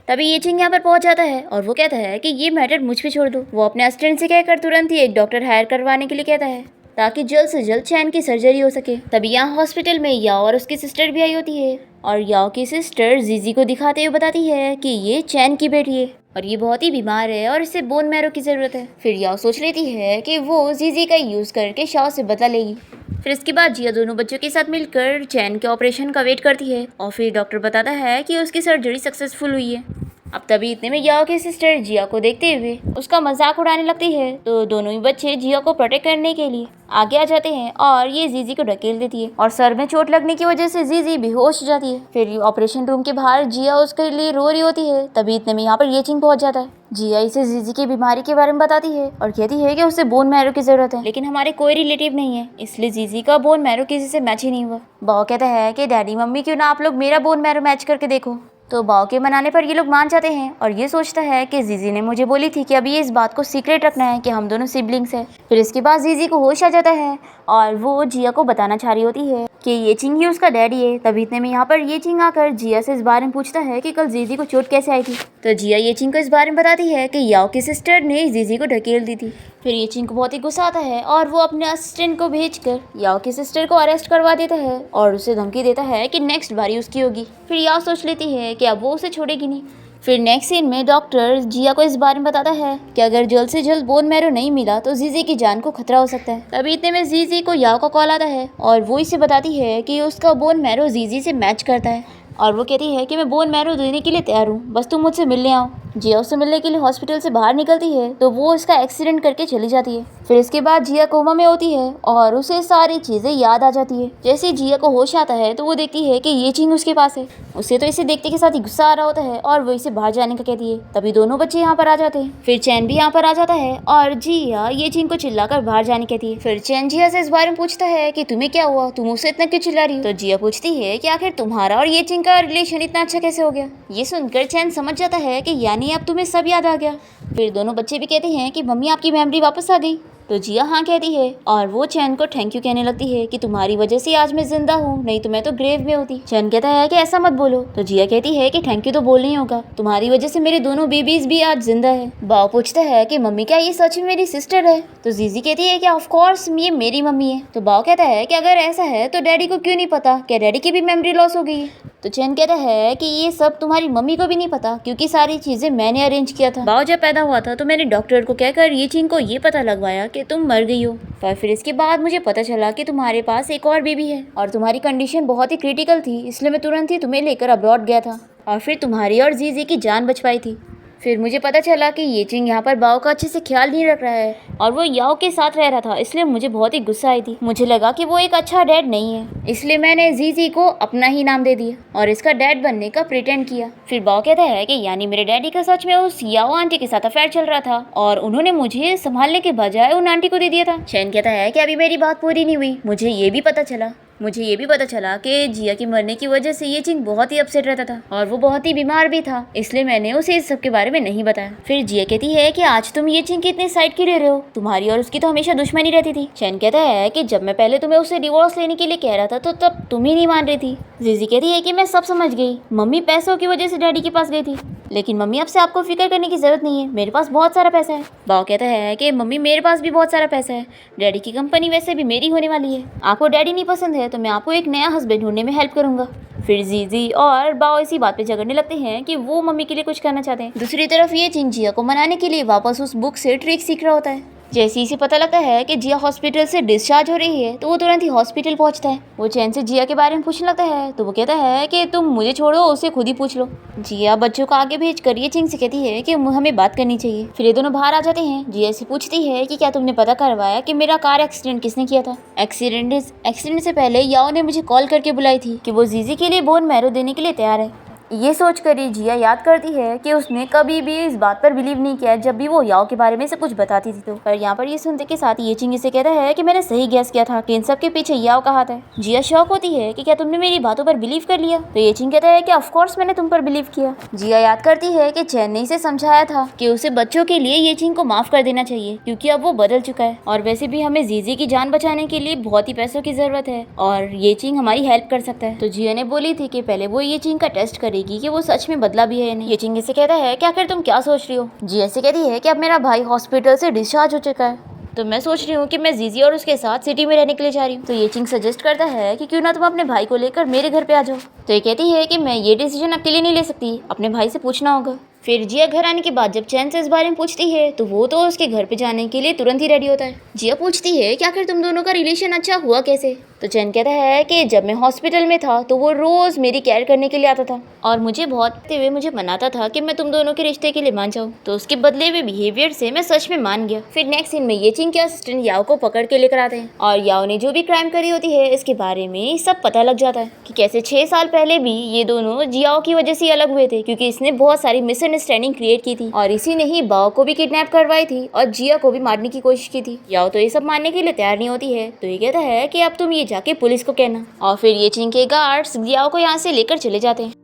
तभी ये चिंग यहाँ पर पहुंच जाता है और वो कहता है कि ये मैटर मुझ पे छोड़ दो। वो अपने असिस्टेंट से कहकर तुरंत ही एक डॉक्टर हायर करवाने के लिए कहता है ताकि जल्द से जल्द चैन की सर्जरी हो सके। तभी यहाँ हॉस्पिटल में याओ और उसकी सिस्टर भी आई होती है और याओ की सिस्टर जीजी को दिखाते हुए बताती है कि ये चैन की बेटी है और ये बहुत ही बीमार है और इसे बोन मैरो की ज़रूरत है। फिर याओ सोच लेती है कि वो जीजी का यूज़ करके शाओ से बदला लेगी। फिर इसके बाद जिया दोनों बच्चों के साथ मिलकर चैन के ऑपरेशन का वेट करती है और फिर डॉक्टर बताता है कि उसकी सर्जरी सक्सेसफुल हुई है। अब तभी इतने में याओ की सिस्टर जिया को देखते हुए उसका मजाक उड़ाने लगती है तो दोनों ही बच्चे जिया को प्रोटेक्ट करने के लिए आगे आ जाते हैं और ये जीजी को ढकेल देती है और सर में चोट लगने की वजह से जीजी बेहोश हो जाती है। फिर ऑपरेशन रूम के बाहर जिया उसके लिए रो रही होती है। तभी इतने में यहाँ पर ये चिंग पहुंच जाता है। जिया इसे जीजी की बीमारी के बारे में बताती है और कहती है कि उसे बोन मैरो की जरूरत है, लेकिन हमारे कोई रिलेटिव नहीं है इसलिए जीजी का बोन मैरो किसी से मैच ही नहीं हुआ। बाओ कहता है कि डैडी मम्मी क्यों ना आप लोग मेरा बोन मैरो मैच करके देखो। तो बाओ के मनाने पर ये लोग मान जाते हैं और ये सोचता है कि जीजी ने मुझे बोली थी कि अभी इस बात को सीक्रेट रखना है कि हम दोनों सिबलिंग्स हैं। फिर इसके बाद जीजी को होश आ जाता है और वो जिया को बताना चाह रही होती है कि ये चिंग ही उसका डैडी है। तभी इतने में यहाँ पर ये चिंग आकर जिया से इस बारे में पूछता है कि कल जीजी को चोट कैसे आई थी। तो जिया ये चिंग को इस बारे में बताती है कि याओ की सिस्टर ने जीजी को ढकेल दी थी। फिर ये चिंग को बहुत ही गुस्सा आता है और वो अपने असिस्टेंट को भेजकर याओ की सिस्टर को अरेस्ट करवा देता है और उसे धमकी देता है कि नेक्स्ट बारी उसकी होगी। फिर याओ सोच लेती है कि अब वो उसे छोड़ेगी नहीं। फिर नेक्स्ट सीन में डॉक्टर जिया को इस बारे में बताता है कि अगर जल्द से जल्द बोन मैरो नहीं मिला तो जीजी की जान को खतरा हो सकता है। तभी इतने में जीजी को याओ का कॉल आता है और वो इसे बताती है कि उसका बोन मैरो जीजी से मैच करता है और वो कहती है कि मैं बोन मैरो देने के लिए तैयार हूँ, बस तुम मुझसे मिलने आओ। जिया उससे मिलने के लिए हॉस्पिटल से बाहर निकलती है तो वो उसका एक्सीडेंट करके चली जाती है। फिर इसके बाद जिया कोमा में होती है और उसे सारी चीज़ें याद आ जाती है। जैसे जिया को होश आता है तो वो देखती है कि ये चिंग उसके पास है। उसे तो इसे देखते के साथ ही गुस्सा आ रहा होता है और वो इसे बाहर जाने का कहती है। तभी दोनों बच्चे यहाँ पर आ जाते हैं। फिर चैन भी यहाँ पर आ जाता है और जिया ये चिंग को चिल्लाकर बाहर जाने कहती है। फिर चैन जिया से इस बारे में पूछता है कि तुम्हें क्या हुआ, तुम उसे इतना क्यों चिल्ला रही हो। तो जिया पूछती है कि आखिर तुम्हारा और ये चिंग का रिलेशन इतना अच्छा कैसे हो गया। ये सुनकर चैन समझ जाता है कि यानी अब तुम्हें सब याद आ गया। फिर दोनों बच्चे भी कहते हैं कि मम्मी आपकी मेमोरी वापस आ गई। तो जिया हाँ कहती है और वो चैन को थैंक यू कहने लगती है कि तुम्हारी वजह से आज मैं जिंदा हूँ, नहीं तो मैं तो ग्रेव में होती। चैन कहता है कि ऐसा मत बोलो। तो जिया कहती है कि थैंक यू तो बोलना ही होगा, तुम्हारी वजह से मेरे दोनों बेबीज भी आज जिंदा है। बाव पूछता है कि मम्मी क्या ये सच में मेरी सिस्टर है? तो जीजी कहती है कि ऑफ कोर्स ये मेरी मम्मी है। तो बाव कहता है कि अगर ऐसा है तो डैडी को क्यों नहीं पता, क्या डैडी की भी मेमोरी लॉस हो गई है? तो चैन कहता है कि ये सब तुम्हारी मम्मी को भी नहीं पता क्योंकि सारी चीजें मैंने अरेंज किया था। बाव जब पैदा हुआ था तो मैंने डॉक्टर को कहकर ये चिंग को ये पता लगवाया कि तुम मर गई हो, पर फिर इसके बाद मुझे पता चला कि तुम्हारे पास एक और बेबी है और तुम्हारी कंडीशन बहुत ही क्रिटिकल थी, इसलिए मैं तुरंत ही तुम्हें लेकर अब्रॉड गया था और फिर तुम्हारी और जीजी की जान बच पाई थी। फिर मुझे पता चला कि ये चिंग यहाँ पर बाव का अच्छे से ख्याल नहीं रख रहा है और वो याओ के साथ रह रहा था, इसलिए मुझे बहुत ही गुस्सा आई थी। मुझे लगा कि वो एक अच्छा डैड नहीं है, इसलिए मैंने जीजी को अपना ही नाम दे दिया और इसका डैड बनने का प्रिटेंड किया। फिर बाव कहता है कि यानी मेरे डैडी का सच में उस याओ आंटी के साथ अफेयर चल रहा था और उन्होंने मुझे संभालने के बजाय उन आंटी को दे दिया था। चैन कहता है कि अभी मेरी बात पूरी नहीं हुई। मुझे ये भी पता चला कि जिया की मरने की वजह से ये चिंग बहुत ही अपसेट रहता था और वो बहुत ही बीमार भी था, इसलिए मैंने उसे इस सब के बारे में नहीं बताया। फिर जिया कहती है कि आज तुम ये चिंग की इतनी साइड क्यों ले रहे हो, तुम्हारी और उसकी तो हमेशा दुश्मनी रहती थी। चैन कहता है कि जब मैं पहले तुम्हें उससे डिवोर्स लेने के लिए कह रहा था तो तब तुम ही नहीं मान रही थी। जीजी कहती है कि मैं सब समझ गई, मम्मी पैसों की वजह से डैडी के पास गई थी, लेकिन मम्मी अब से आपको फिक्र करने की जरूरत नहीं है, मेरे पास बहुत सारा पैसा है। बाव कहता है कि मम्मी मेरे पास भी बहुत सारा पैसा है, डैडी की कंपनी वैसे भी मेरी होने वाली है, आपको डैडी नहीं पसंद है तो मैं आपको एक नया हस्बैंड ढूंढने में हेल्प करूंगा। फिर जीजी और बाव इसी बात पे झगड़ने लगते हैं कि वो मम्मी के लिए कुछ करना चाहते हैं। दूसरी तरफ ये चिंग जिया को मनाने के लिए वापस उस बुक से ट्रिक सीख रहा होता है। जैसे इसे पता लगता है कि जिया हॉस्पिटल से डिस्चार्ज हो रही है तो वो तुरंत ही हॉस्पिटल पहुंचता है। वो चैन से जिया के बारे में पूछने लगता है तो वो कहता है कि तुम मुझे छोड़ो, उसे खुद ही पूछ लो। जिया बच्चों को आगे भेज कर ये चिंग से कहती है कि हमें बात करनी चाहिए। फिर ये दोनों बाहर आ जाते हैं। जिया से पूछती है कि क्या तुमने पता करवाया कि मेरा कार एक्सीडेंट किसने किया था? एक्सीडेंट से पहले याओ ने मुझे कॉल करके बुलाई थी कि वो जीजी के लिए बोन मैरो देने के लिए तैयार है। ये सोचकर ही जिया याद करती है कि उसने कभी भी इस बात पर बिलीव नहीं किया जब भी वो याओ के बारे में से कुछ बताती थी। तो पर यहाँ पर ये सुनते के साथ ये चिंग इसे कहता है कि मैंने सही गैस किया था कि इन सब के पीछे याओ का हाथ है। जिया शॉक होती है कि क्या तुमने मेरी बातों पर बिलीव कर लिया? तो ये चिंग कहता है कि ऑफ कोर्स मैंने तुम पर बिलीव किया। जिया याद करती है कि चैन ने इसे समझाया था कि उसे बच्चों के लिए ये चिंग को माफ कर देना चाहिए क्योंकि अब वो बदल चुका है और वैसे भी हमें जीजी की जान बचाने के लिए बहुत ही पैसों की जरूरत है और ये चिंग हमारी हेल्प कर सकता है। तो जिया ने बोली थी कि पहले वो ये चिंग का टेस्ट करेगी कि वो सच में बदला भी है या नहीं। ये चिंग से कहता है कि आखिर तुम क्या सोच रही हो? जिया से कहती है कि अब मेरा भाई हॉस्पिटल से डिस्चार्ज हो चुका है तो मैं सोच रही हूँ कि मैं जीजी और उसके साथ सिटी में रहने के लिए जा रही हूँ। तो ये चिंग सजेस्ट करता है कि क्यों ना तुम अपने भाई को लेकर मेरे घर पे आ जाओ। तो ये कहती है कि मैं ये डिसीजन अकेले नहीं ले सकती, अपने भाई से पूछना होगा। फिर जिया घर आने के बाद जब चैन से इस बारे में पूछती है तो वो तो उसके घर पे जाने के लिए तुरंत ही रेडी होता है। जिया पूछती है कि आखिर तुम दोनों का रिलेशन अच्छा हुआ कैसे? तो चैन कहता है कि जब मैं हॉस्पिटल में था तो वो रोज मेरी केयर करने के लिए आता था और मुझे मुझे मनाता था कि मैं तुम दोनों के रिश्ते के लिए मान जाऊँ, तो उसके बदले हुए बिहेवियर से मैं सच में मान गया। फिर नेक्स्ट सीन में ये चिंग के असिस्टेंट याओ को पकड़ के लेकर आते हैं और याओ ने जो भी क्राइम करी होती है इसके बारे में सब पता लग जाता है कि कैसे 6 साल पहले भी ये दोनों जियाओ की वजह से अलग हुए थे क्योंकि इसने बहुत सारी मिसअंडरस्टैंडिंग क्रिएट की थी और इसी ने ही बाओ को भी किडनैप करवाई थी और जिया को भी मारने की कोशिश की थी। याओ तो ये सब मानने के लिए तैयार नहीं होती है तो ये कहता है कि अब तुम ये जाके पुलिस को कहना और फिर ये चिंग के गार्ड्स जियाओ को यहाँ से लेकर चले जाते हैं।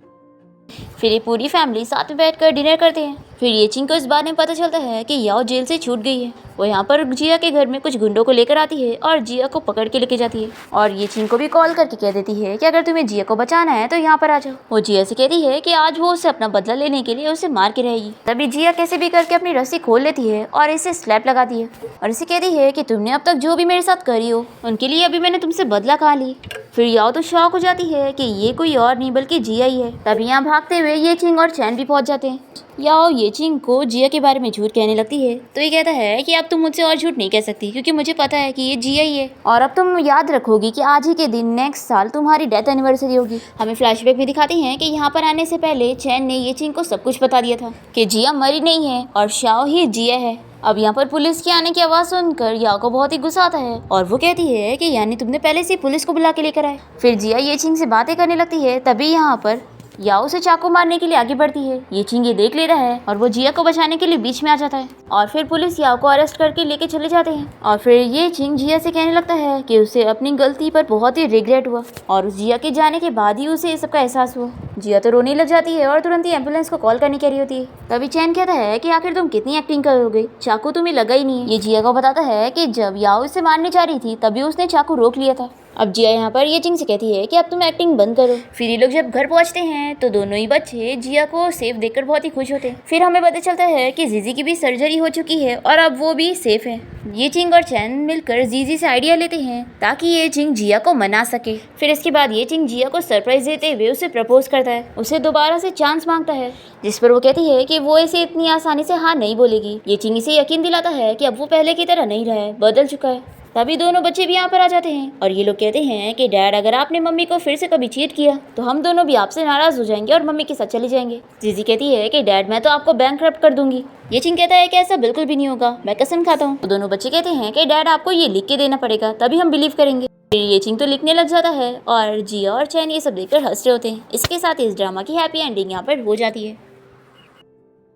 फिर ये पूरी फैमिली साथ में बैठकर डिनर करते हैं। फिर ये चिंग को इस बारे में पता चलता है कि याओ जेल से छूट गई है। वो यहाँ पर जिया के घर में कुछ गुंडों को लेकर आती है और जिया को पकड़ के लेके जाती है और ये चिंग को भी कॉल करके कह देती है कि अगर तुम्हें जिया को बचाना है तो यहाँ पर आ जाओ। वो जिया से कहती है कि आज वो उसे अपना बदला लेने के लिए उसे मार के रहेगी। तभी जिया कैसे भी करके अपनी रस्सी खोल लेती है और इसे स्लैप लगाती है और इसे कहती है कि तुमने अब तक जो भी मेरे साथ करी हो उनके लिए अभी मैंने तुमसे बदला खा ली। फिर याओ तो शॉक हो जाती है कि ये कोई और नहीं बल्कि जिया ही है। तभी यहाँ भागते हुए ये चिंग और चैन भी पहुंच जाते हैं। याओ ये चिंग को जिया के बारे में झूठ कहने लगती है तो ये कहता है कि अब तुम मुझसे और झूठ नहीं कह सकती क्योंकि मुझे पता है कि ये जिया ही है और अब तुम याद रखोगी कि आज ही के दिन नेक्स्ट साल तुम्हारी डेथ एनिवर्सरी होगी। हमें फ्लैशबैक में दिखाते हैं कि यहाँ पर आने से पहले चैन ने ये चिंग को सब कुछ बता दिया था कि जिया मरी नहीं है और शाओ ही जिया है। अब यहाँ पर पुलिस के आने की आवाज़ सुनकर याओ को बहुत ही गुस्सा आता है और वो कहती है कि यानी तुमने पहले से पुलिस को बुला के लेकर आए। फिर जिया ये चिंग से बातें करने लगती है। तभी यहाँ पर याओ उसे चाकू मारने के लिए आगे बढ़ती है। ये चिंग ये देख लेता है और वो जिया को बचाने के लिए बीच में आ जाता है और फिर पुलिस याओ को अरेस्ट करके लेके चले जाते हैं। और फिर ये चिंग जिया से कहने लगता है कि उसे अपनी गलती पर बहुत ही रिग्रेट हुआ और उस जिया के जाने के बाद ही उसे सबका एहसास हुआ। जिया तो रोने लग जाती है और तुरंत ही एम्बुलेंस को कॉल करने की रही होती है। तभी चैन कहता है कि आखिर तुम कितनी एक्टिंग करोगे, चाकू तुम्हें लगा ही नहीं है। ये जिया को बताता है कि जब याओ इसे मारने जा रही थी तभी उसने चाकू रोक लिया था। अब जिया यहाँ पर ये चिंग से कहती है कि अब तुम एक्टिंग बंद करो। फिर ये लोग जब घर पहुंचते हैं तो दोनों ही बच्चे जिया को सेफ देखकर बहुत ही खुश होते हैं। फिर हमें पता चलता है कि जीजी की भी सर्जरी हो चुकी है और अब वो भी सेफ है। ये चिंग और चैन मिलकर जीजी से आइडिया लेते हैं ताकि ये चिंग जिया को मना सके। फिर इसके बाद ये चिंग जिया को सरप्राइज देते हुए उसे प्रपोज करता है, उसे दोबारा से चांस मांगता है, जिस पर वो कहती है कि वो इसे इतनी आसानी से हाँ नहीं बोलेगी। ये चिंग इसे यकीन दिलाता है कि अब वो पहले की तरह नहीं रहा है, बदल चुका है। तभी दोनों बच्चे भी यहाँ पर आ जाते हैं और ये लोग कहते हैं कि डैड अगर आपने मम्मी को फिर से कभी चीट किया तो हम दोनों भी आपसे नाराज हो जाएंगे और मम्मी के साथ चले जाएंगे। जीजी कहती है कि डैड मैं तो आपको बैंकरप्ट कर दूंगी। ये चिंग कहता है कि ऐसा बिल्कुल भी नहीं होगा, मैं कसम खाता हूँ। तो दोनों बच्चे कहते हैं कि डैड आपको ये लिख के देना पड़ेगा तभी हम बिलीव करेंगे। फिर ये चिंग तो लिखने लग जाता है और जिया और चैन ये सब देखकर हंस रहे होते हैं। इसके साथ इस ड्रामा की हैप्पी एंडिंग यहाँ पर हो जाती है।